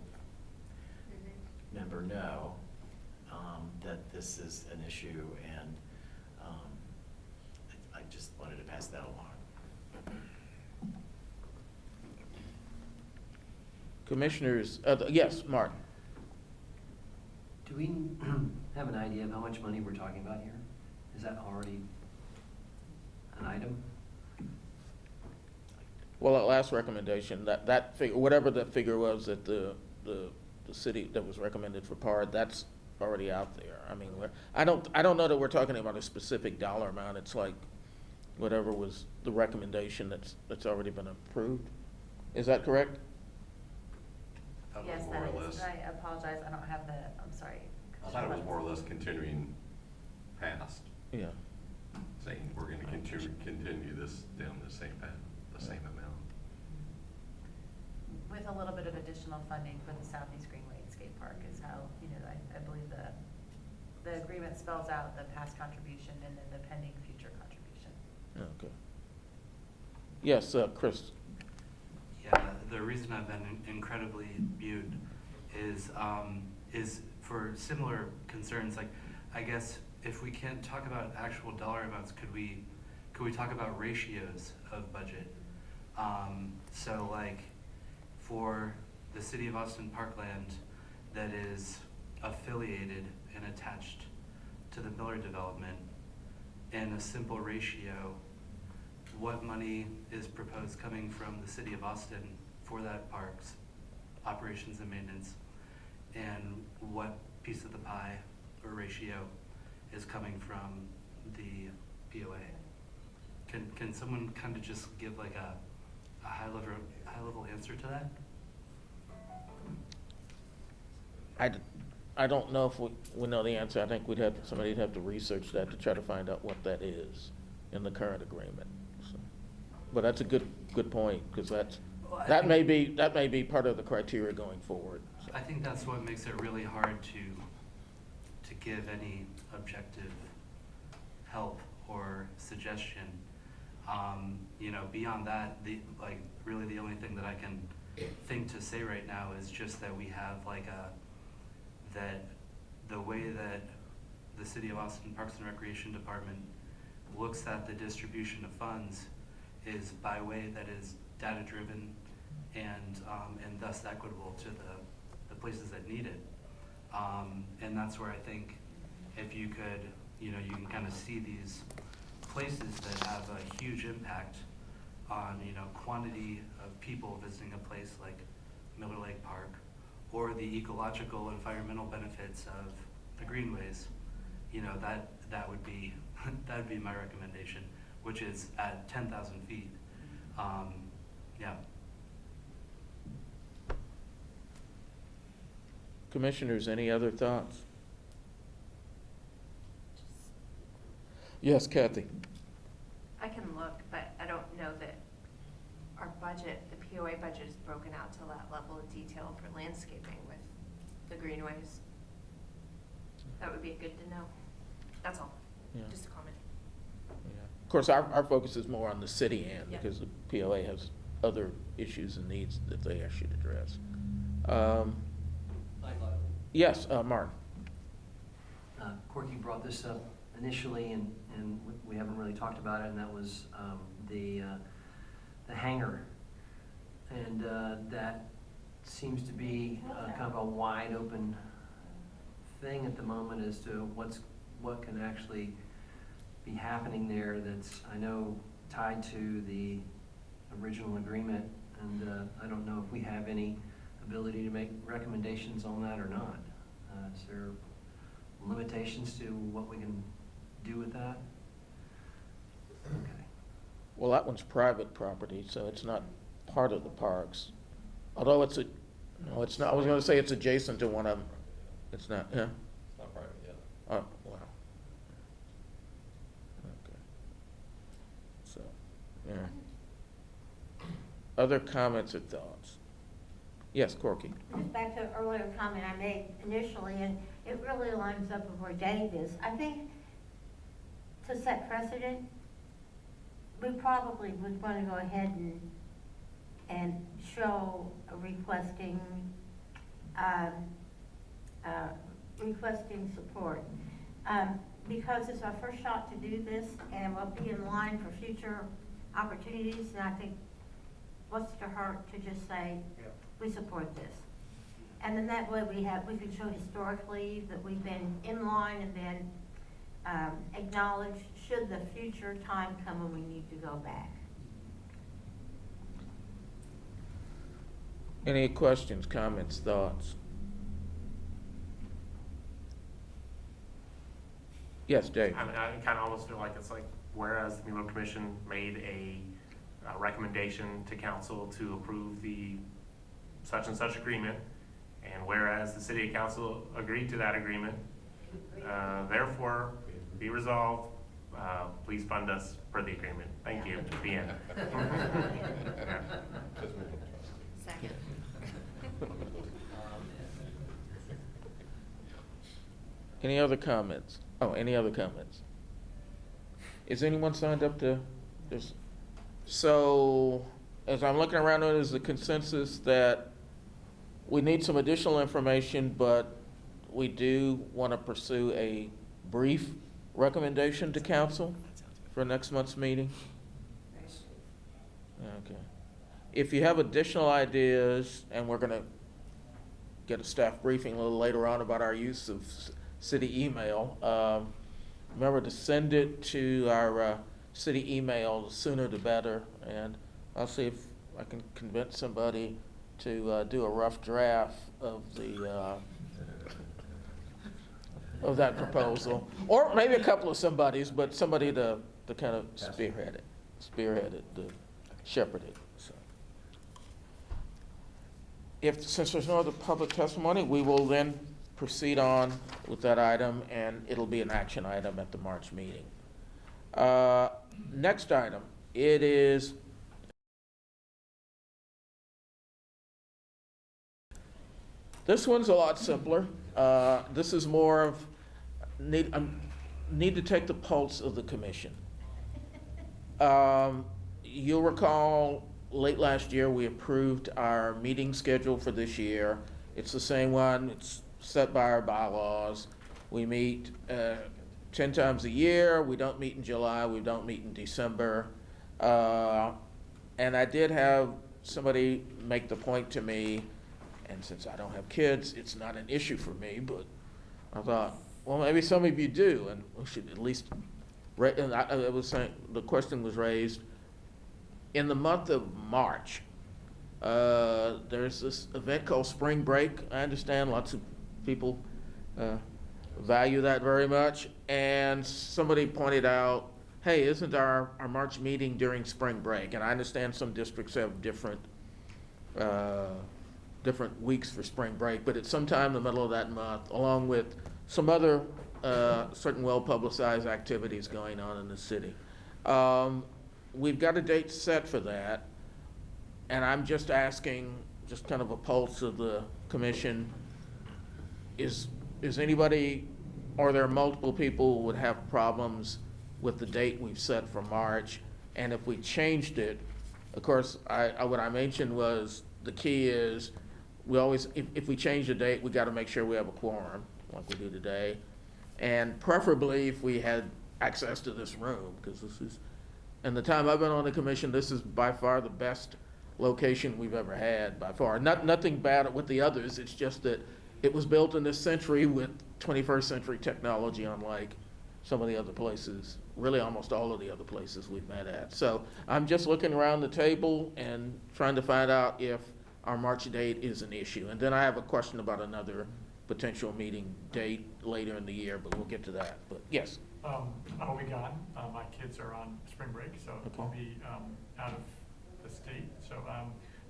member know that this is an issue, and I just wanted to pass that along. Commissioners, yes, Martin. Do we have an idea of how much money we're talking about here? Is that already an item? Well, that last recommendation, that figure, whatever the figure was that the city, that was recommended for PARD, that's already out there. I mean, I don't know that we're talking about a specific dollar amount. It's like whatever was the recommendation that's already been approved. Is that correct? I thought it was Yes, more that or is, less- I apologize, I don't have the, I'm sorry. I thought it was more or less continuing past, Yeah. saying we're gonna continue this down the same path, the same amount. With a little bit of additional funding for the Southeast Greenway and Skate Park is how, I believe the agreement spells out the past contribution and then the pending future contribution. Okay. Yes, Chris. Yeah, the reason I've been incredibly mute is for similar concerns. Like, I guess if we can't talk about actual dollar amounts, could we talk about ratios of budget? So like, for the City of Austin Parkland that is affiliated and attached to the Miller development, in a simple ratio, what money is proposed coming from the City of Austin for that park's operations and maintenance, and what piece of the pie or ratio is coming from the POA? Can someone kind of just give like a high level answer to that? I don't know if we know the answer. I think somebody'd have to research that to try to find out what that is in the current agreement. So, but that's a good point, because that may be part of the criteria going forward. So. I think that's what makes it really hard to give any objective help or suggestion. Beyond that, really the only thing that I can think to say right now is just that we have that the way that the City of Austin Parks and Recreation Department looks at the distribution of funds is by way that is data driven and thus equitable to the places that need it. And that's where I think if you could, you can kind of see these places that have a huge impact on, quantity of people visiting a place like Miller Lake Park, or the ecological environmental benefits of the greenways, that would be that'd be my recommendation, which is at 10,000 feet. Yeah. Commissioners, any other thoughts? Yes, Kathy. I can look, but I don't know that our budget, the POA budget, is broken out to that level of detail for landscaping with the greenways. That would be good to know. That's all. Yeah. Just a comment. Yeah. Of course, our focus is more on the city end, Yeah. because the POA has other issues and needs that they should address. Yes, Mark. Corky brought this up initially, and we haven't really talked about it, and that was the hangar. And that seems to be kind of a wide open thing at the moment as to what can actually be happening there that's, I know, tied to the original agreement, and I don't know if we have any ability to make recommendations on that or not. Is there limitations to what we can do with that? Okay. Well, that one's private property, so it's not part of the parks. Although it's not, I was gonna say it's adjacent to one of them. It's not, yeah? It's not private yet. Oh, wow. Okay. So, yeah. Other comments or thoughts? Yes, Corky. Just back to an earlier comment I made initially, and it really lines up with where Dave is. I think to set precedent, we probably would want to go ahead and show requesting support. Because it's our first shot to do this, and we'll be in line for future opportunities, and I think what's to hurt to just say, we support this. And then that way we can show historically that we've been in line, and then acknowledge should the future time come when we need to go back. Any questions, comments, thoughts? Yes, Dave. I kind of almost feel like it's like, whereas the Mueller Commission made a recommendation to council to approve the such and such agreement, and whereas the city council agreed to that agreement, therefore, be resolved, please fund us per the agreement. Thank you. The end. Yeah. Second. Any other comments? Oh, any other comments? Is anyone signed up to this? So, as I'm looking around, there's a consensus that we need some additional information, but we do want to pursue a brief recommendation to council for next month's meeting. Okay. If you have additional ideas, and we're going to get a staff briefing a little later on about our use of city email, remember to send it to our city email. The sooner the better, and I'll see if I can convince somebody to do a rough draft of the of that proposal, or maybe a couple of somebodies, but somebody to kind of spearhead it, to shepherd it. So, since there's no other public testimony, we will then proceed on with that item, and it'll be an action item at the March meeting. Next item, it is this one's a lot simpler. This is more of need to take the pulse of the commission. You'll recall late last year we approved our meeting schedule for this year. It's the same one. It's set by our bylaws. We meet 10 times a year. We don't meet in July. We don't meet in December. And I did have somebody make the point to me, and since I don't have kids, it's not an issue for me, but I thought, well, maybe some of you do, and we should at least, and I was saying, the question was raised, in the month of March, there's this event called Spring Break. I understand lots of people value that very much, and somebody pointed out, hey, isn't our March meeting during spring break? And I understand some districts have different weeks for spring break, but it's sometime in the middle of that month, along with some other certain well-publicized activities going on in the city. We've got a date set for that, and I'm just asking, just kind of a pulse of the commission, is anybody, or there are multiple people who would have problems with the date we've set for March? And if we changed it, of course, what I mentioned was the key is we always, if we change the date, we got to make sure we have a quorum like we do today. And preferably if we had access to this room, because this is, in the time I've been on the commission, this is by far the best location we've ever had, by far. Nothing bad with the others, it's just that it was built in this century with 21st century technology, unlike some of the other places, really almost all of the other places we've met at. So I'm just looking around the table and trying to find out if our March date is an issue. And then I have a question about another potential meeting date later in the year, but we'll get to that. But yes. I'll be gone. My kids are on spring break, so Okay. I'll be out of the state. So,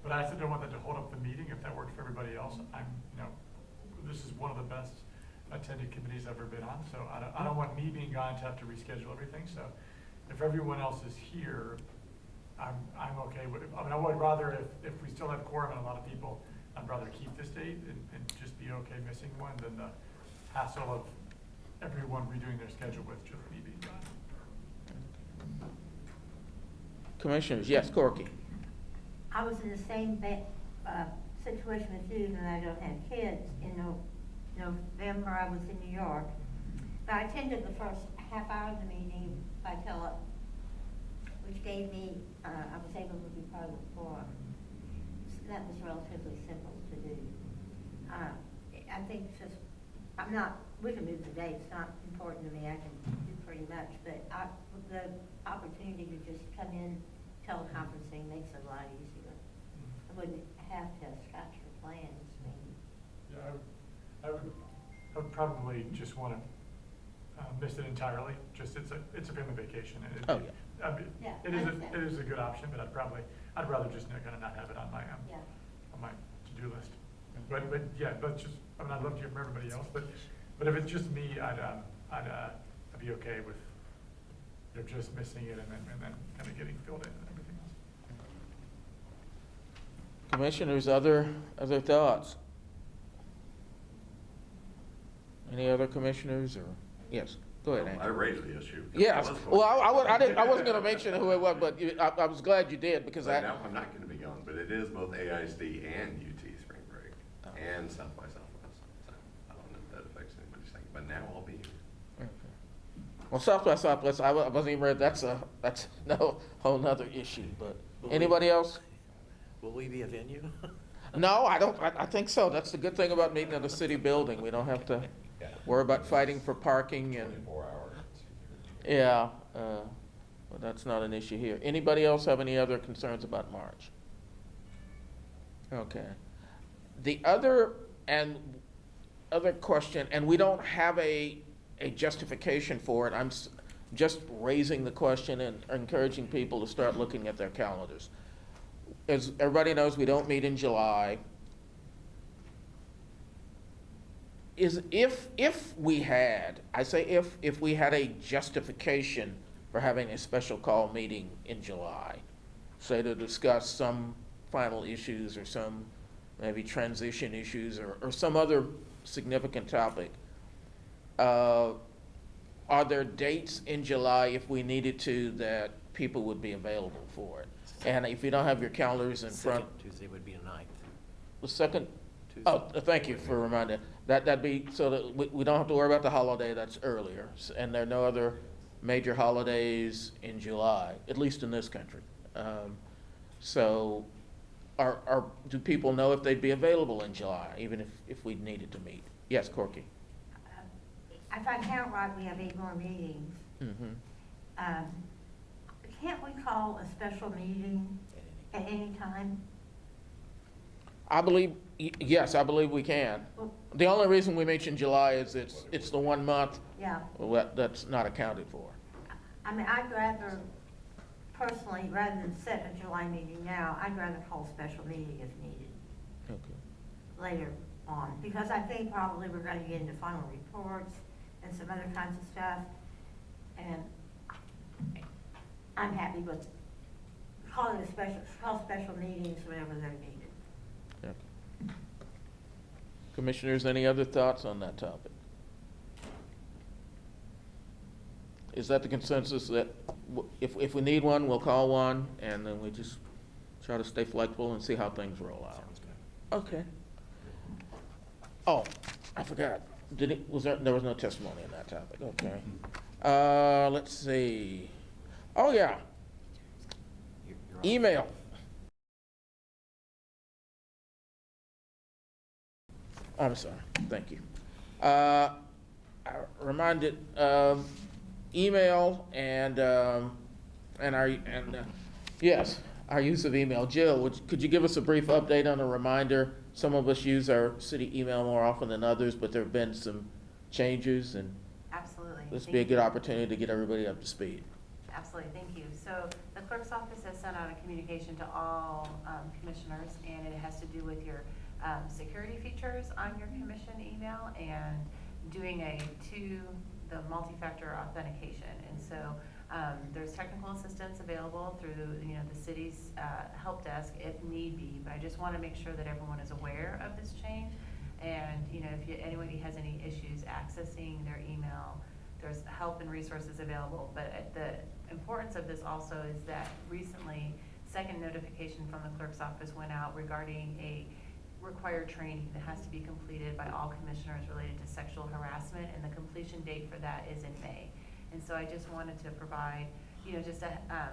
but I also don't want that to hold up the meeting if that works for everybody else. This is one of the best attended committees I've ever been on, so I don't want me being gone to have to reschedule everything. So if everyone else is here, I'm okay with it. I mean, I would rather, if we still have quorum and a lot of people, I'd rather keep this date and just be okay missing one than the hassle of everyone redoing their schedule with just me being gone. Commissioners, yes, Corky. I was in the same situation with you, and I don't have kids. In November, I was in New York. But I attended the first half hour of the meeting by which gave me, I was able to be part of the forum. So that was relatively simple to do. I think it's just, we can move the date, it's not important to me, I can do pretty much, but the opportunity to just come in teleconferencing makes it a lot easier. I wouldn't have to scratch your plans, I mean. Yeah, I would probably just want to miss it entirely, just it's a family vacation. And Oh, yeah. Yeah, It I is understand. it is a good option, but I'd rather just kind of not have it on Yeah. my to-do list. But yeah, but just, I mean, I'd love to hear from everybody else, but if it's just me, I'd be okay with, just missing it and then kind of getting filled in and everything else. Commissioners, other thoughts? Any other commissioners, or, yes, go ahead, I Andrew. raised the issue. Yes, well, I wasn't gonna mention who it was, but I was glad you did, because Right now, I'm not gonna be going, but it is both AISD and UT Spring Break, and South by Southwest. So I don't know if that affects anybody's thing, but now I'll be here. Okay. Well, South by Southwest, I wasn't even ready, that's no whole nother issue, but, anybody else? Will we be a venue? No, I don't, I think so, that's the good thing about meeting at a city building, we don't have to worry about fighting for parking and, 24 hours. yeah, well, that's not an issue here. Anybody else have any other concerns about March? Okay. The other question, and we don't have a justification for it, I'm just raising the question and encouraging people to start looking at their calendars. As everybody knows, we don't meet in July. If we had a justification for having a special call meeting in July, say to discuss some final issues or some maybe transition issues or some other significant topic, are there dates in July, if we needed to, that people would be available for it? And if you don't have your calendars in front. Second Tuesday would be the 9th. The second, Tuesday. oh, thank you for reminding. That'd be, so that we don't have to worry about the holiday, that's earlier. And there are no other major holidays in July, at least in this country. So do people know if they'd be available in July, even if we needed to meet? Yes, Corky? If I count right, we have 8 more meetings. Mm-hmm. Can't we call a special meeting at any time? I believe, yes, I believe we can. Well, The only reason we mention July is it's the 1 month, yeah, well, that's not accounted for. I mean, I'd rather, personally, rather than set a July meeting now, I'd rather call a special meeting if needed Okay. later on. Because I think probably we're gonna get into final reports and some other kinds of stuff. And I'm happy with calling call special meetings whenever they're needed. Okay. Commissioners, any other thoughts on that topic? Is that the consensus that if we need one, we'll call one, and then we just try to stay flexible and see how things roll out? Sounds good. Okay. Oh, I forgot. There was no testimony on that topic, okay. Let's see. Oh, yeah, You're on. email. I'm sorry, thank you. I reminded, email and yes, our use of email. Jill, could you give us a brief update on a reminder? Some of us use our city email more often than others, but there have been some changes, and Absolutely. this would Thank be a you. good opportunity to get everybody up to speed. Absolutely, thank you. So the clerk's office has sent out a communication to all commissioners, and it has to do with your security features on your commission email and doing the multi-factor authentication. And so there's technical assistance available through the city's help desk if need be, but I just want to make sure that everyone is aware of this change. And if anybody has any issues accessing their email, there's help and resources available. But the importance of this also is that recently, second notification from the clerk's office went out regarding a required training that has to be completed by all commissioners related to sexual harassment, and the completion date for that is in May. And so I just wanted to provide, just a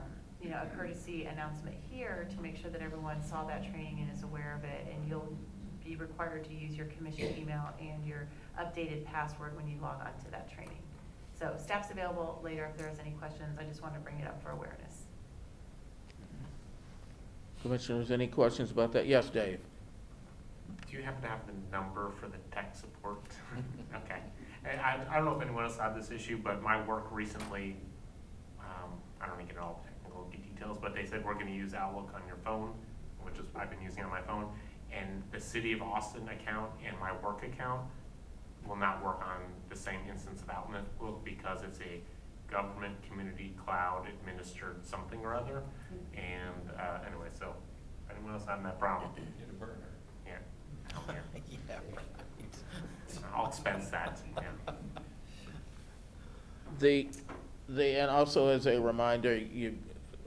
courtesy announcement here to make sure that everyone saw that training and is aware of it, and you'll be required to use your commission email and your updated password when you log on to that training. So staff's available later if there's any questions. I just wanted to bring it up for awareness. Commissioners, any questions about that? Yes, Dave? Do you happen to have the number for the tech support? Okay. And I don't know if anyone else had this issue, but my work recently, I don't want to get into all the technical details, but they said we're going to use Outlook on your phone, which is I've been using on my phone, and the City of Austin account and my work account will not work on the same instance of Outlook because it's a government community cloud administered something or other. And anyway, so if anyone else having that problem, Get a burner. yeah. Yeah. Yeah, right. I'll expense that, yeah. And also as a reminder,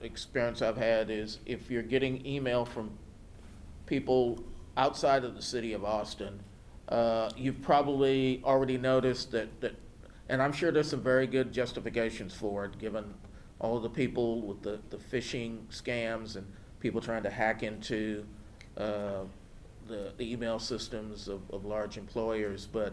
experience I've had is if you're getting email from people outside of the city of Austin, you've probably already noticed that, and I'm sure there's some very good justifications for it, given all of the people with the phishing scams and people trying to hack into the email systems of large employers. But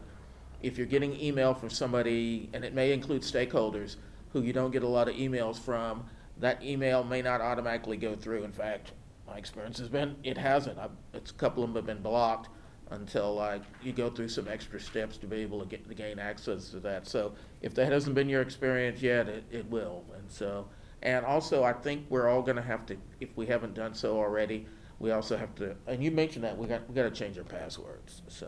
if you're getting email from somebody, and it may include stakeholders who you don't get a lot of emails from, that email may not automatically go through. In fact, my experience has been it hasn't. A couple of them have been blocked until you go through some extra steps to be able to gain access to that. So if that hasn't been your experience yet, it will. And also I think we're all going to have to, if we haven't done so already, we also have to. And you mentioned that we got to change our passwords. So,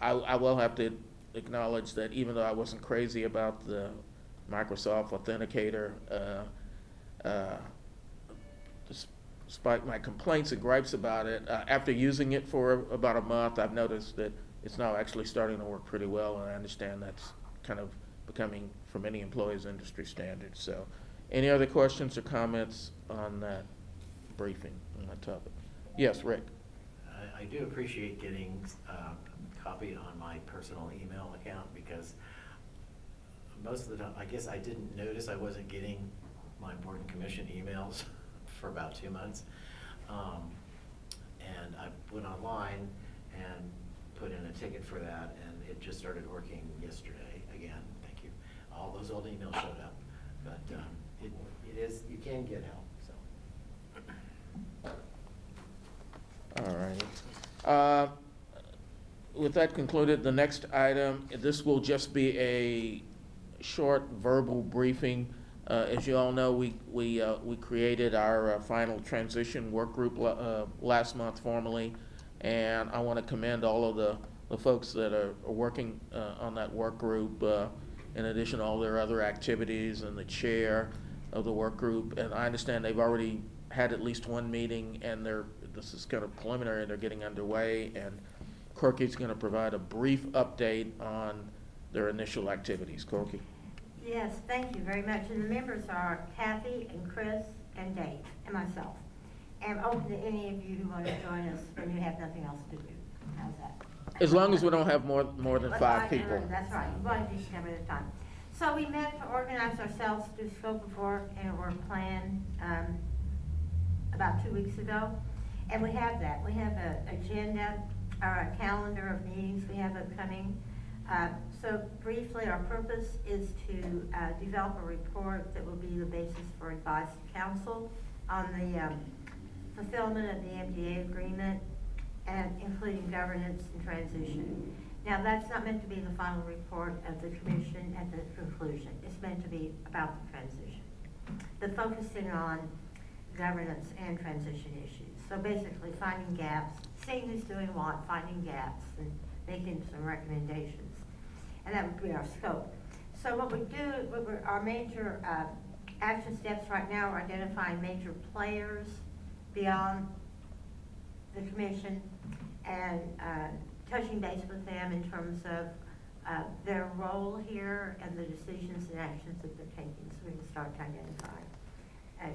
I will have to acknowledge that even though I wasn't crazy about the Microsoft Authenticator, despite my complaints and gripes about it, after using it for about a month, I've noticed that it's now actually starting to work pretty well, and I understand that's kind of becoming, for many employees, industry standard. So, any other questions or comments on that briefing, on that topic? Yes, Rick? I do appreciate getting copied on my personal email account because most of the time, I guess I didn't notice I wasn't getting my board and commission emails for about 2 months. And I went online and put in a ticket for that, and it just started working yesterday again. Thank you. All those old emails showed up, but it is, you can get help, so. All right. With that concluded, the next item, this will just be a short verbal briefing. As you all know, we created our final transition work group last month formally, and I want to commend all of the folks that are working on that work group, in addition to all their other activities, and the chair of the work group. And I understand they've already had at least one meeting, and this is kind of preliminary, and they're getting underway, and Corky's going to provide a brief update on their initial activities. Corky? Yes, thank you very much. And the members are Kathy and Chris and Dave and myself. And I'm open to any of you who want to join us when you have nothing else to do. How's that? As long as we don't have more than 5 people. That's right. We want to do some at a time. So we met to organize ourselves, do scope of work and a work plan about 2 weeks ago. And we have that. We have an agenda or a calendar of meetings we have upcoming. So briefly, our purpose is to develop a report that will be the basis for advice to council on the fulfillment of the MDA agreement, and including governance and transition. Now, that's not meant to be the final report of the commission at the conclusion. It's meant to be about the transition, but focusing on governance and transition issues. So basically, finding gaps, seeing who's doing what, finding gaps, and making some recommendations. And that would be our scope. So what we do, our major action steps right now are identifying major players beyond the commission and touching base with them in terms of their role here and the decisions and actions that they're taking, so we can start to identify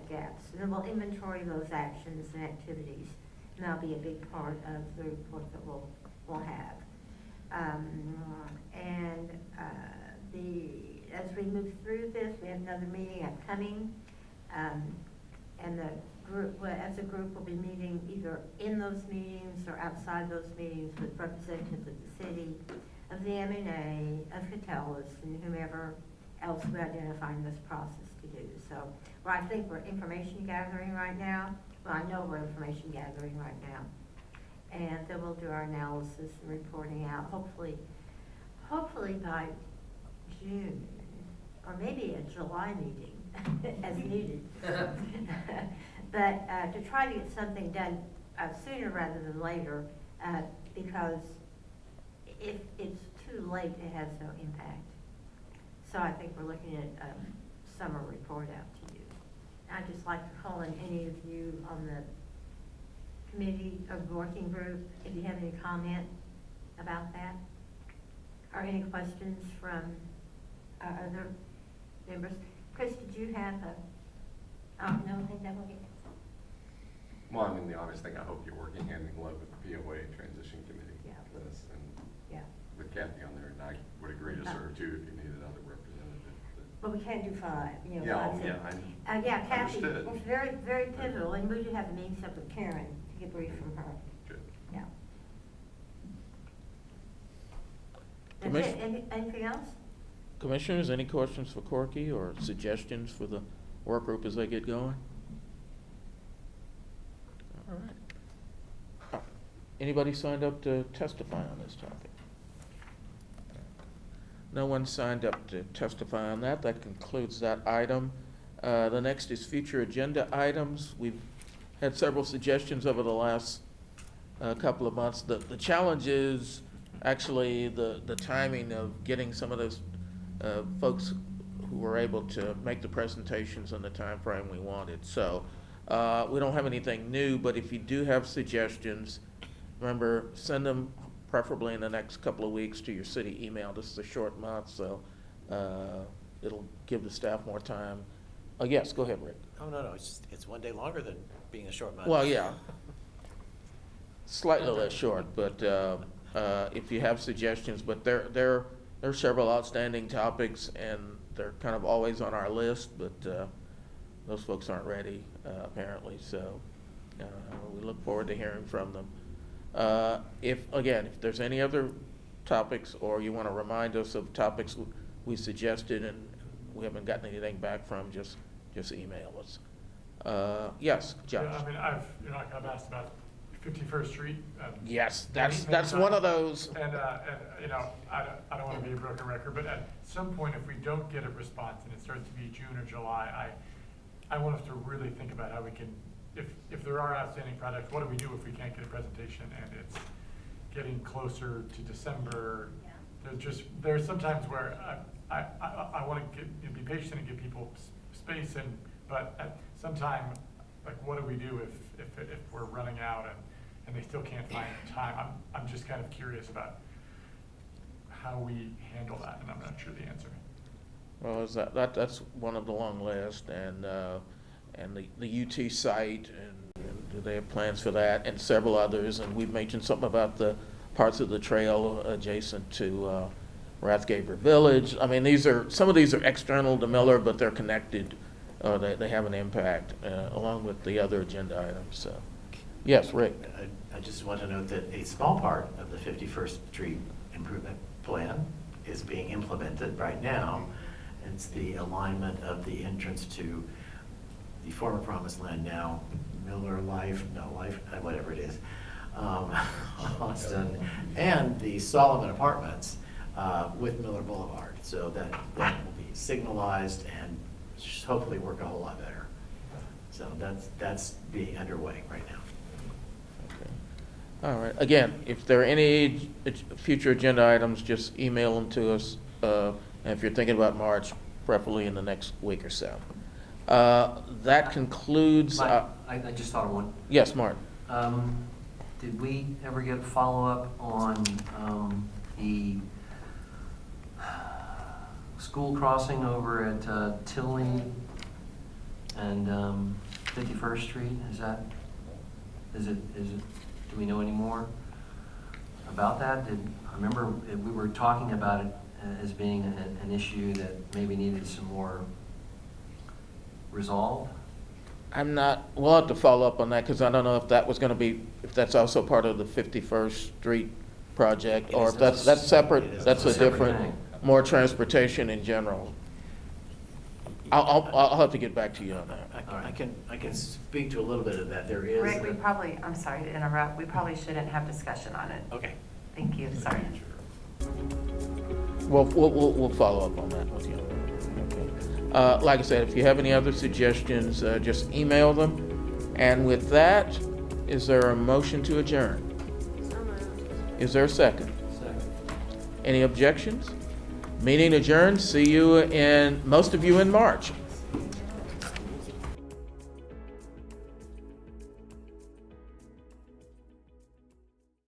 gaps. And then we'll inventory those actions and activities, and that'll be a big part of the report that we'll have. As we move through this, we have another meeting upcoming, and the group, as a group, will be meeting either in those meetings or outside those meetings with representatives of the city, of the M&A, of Catellus, and whomever else we identify in this process to do. So, well, I think we're information gathering right now. Well, I know we're information gathering right now. And then we'll do our analysis and reporting out, hopefully by June, or maybe a July meeting, as needed. But to try to get something done sooner rather than later, because if it's too late, it has no impact. So I think we're looking at a summer report out to you. I'd just like to call on any of you on the committee or working group, if you have any comment about that, or any questions from our other members. Chris, did you have no, I think that will be. Well, I mean, the obvious thing, I hope you're working hand in glove with the POA Transition Committee. Yeah. For this, and Yeah. with Kathy on there, and I would agree to serve too if you needed other representatives. But we can't do 5, you know. Yeah, five, yeah, six. I Yeah, Kathy, understood. it's very, very pivotal, and we do have a meeting up with Karen to get brief from her. Good. Yeah. That's it. Anything else? Commissioners, any questions for Corky or suggestions for the work group as they get going? All right. Anybody signed up to testify on this topic? No one signed up to testify on that. That concludes that item. The next is future agenda items. We've had several suggestions over the last couple of months. The challenge is actually the timing of getting some of those folks who were able to make the presentations in the time frame we wanted. So we don't have anything new, but if you do have suggestions, remember, send them preferably in the next couple of weeks to your city email. This is a short month, so it'll give the staff more time. Yes, go ahead, Rick. Oh, no, it's one day longer than being a short month. Well, yeah, slightly less short, but if you have suggestions, but there are several outstanding topics, and they're kind of always on our list, but those folks aren't ready, apparently, so we look forward to hearing from them. If there's any other topics, or you want to remind us of topics we suggested and we haven't gotten anything back from, just email us. Yes, Josh. Yeah, I've asked about 51st Street. Yes, that's one of those. And I don't want to be a broken record, but at some point, if we don't get a response and it starts to be June or July, I want us to really think about how we can, if there are outstanding projects, what do we do if we can't get a presentation and it's getting closer to December? There's sometimes where I want to be patient and give people space, but at some time, like, what do we do if we're running out and they still can't find time? I'm just kind of curious about how we handle that, and I'm not sure the answer. Well, is that's one of the long list, and the UT site, and do they have plans for that, and several others, and we've mentioned something about the parts of the trail adjacent to Rathgaber Village. I mean, some of these are external to Miller, but they're connected. They have an impact along with the other agenda items. So, yes, Rick. I just want to note that a small part of the 51st Street improvement plan is being implemented right now. It's the alignment of the entrance to the former Promised Land, now Miller Life, whatever it is, Austin, and the Solomon Apartments with Miller Boulevard. So that will be signalized and hopefully work a whole lot better. So that's being underway right now. All right. Again, if there are any future agenda items, just email them to us. And if you're thinking about March, preferably in the next week or so. That concludes. I just thought of one. Yes, Martin. Did we ever get a follow-up on the school crossing over at Tilly and 51st Street? Is it? Do we know any more about that? I remember we were talking about it as being an issue that maybe needed some more resolve. We'll have to follow up on that, because I don't know if that was going to be, if that's also part of the 51st Street project, or if that's separate, that's a different, more transportation in general. I'll have to get back to you on that. I can speak to a little bit of that. There is. Rick, we probably, I'm sorry to interrupt, we probably shouldn't have discussion on it. Okay. Thank you, sorry. We'll follow up on that with you. Okay. Like I said, if you have any other suggestions, just email them. And with that, is there a motion to adjourn? Is there a second? Second. Any objections? Meeting adjourned. See you most of you in March.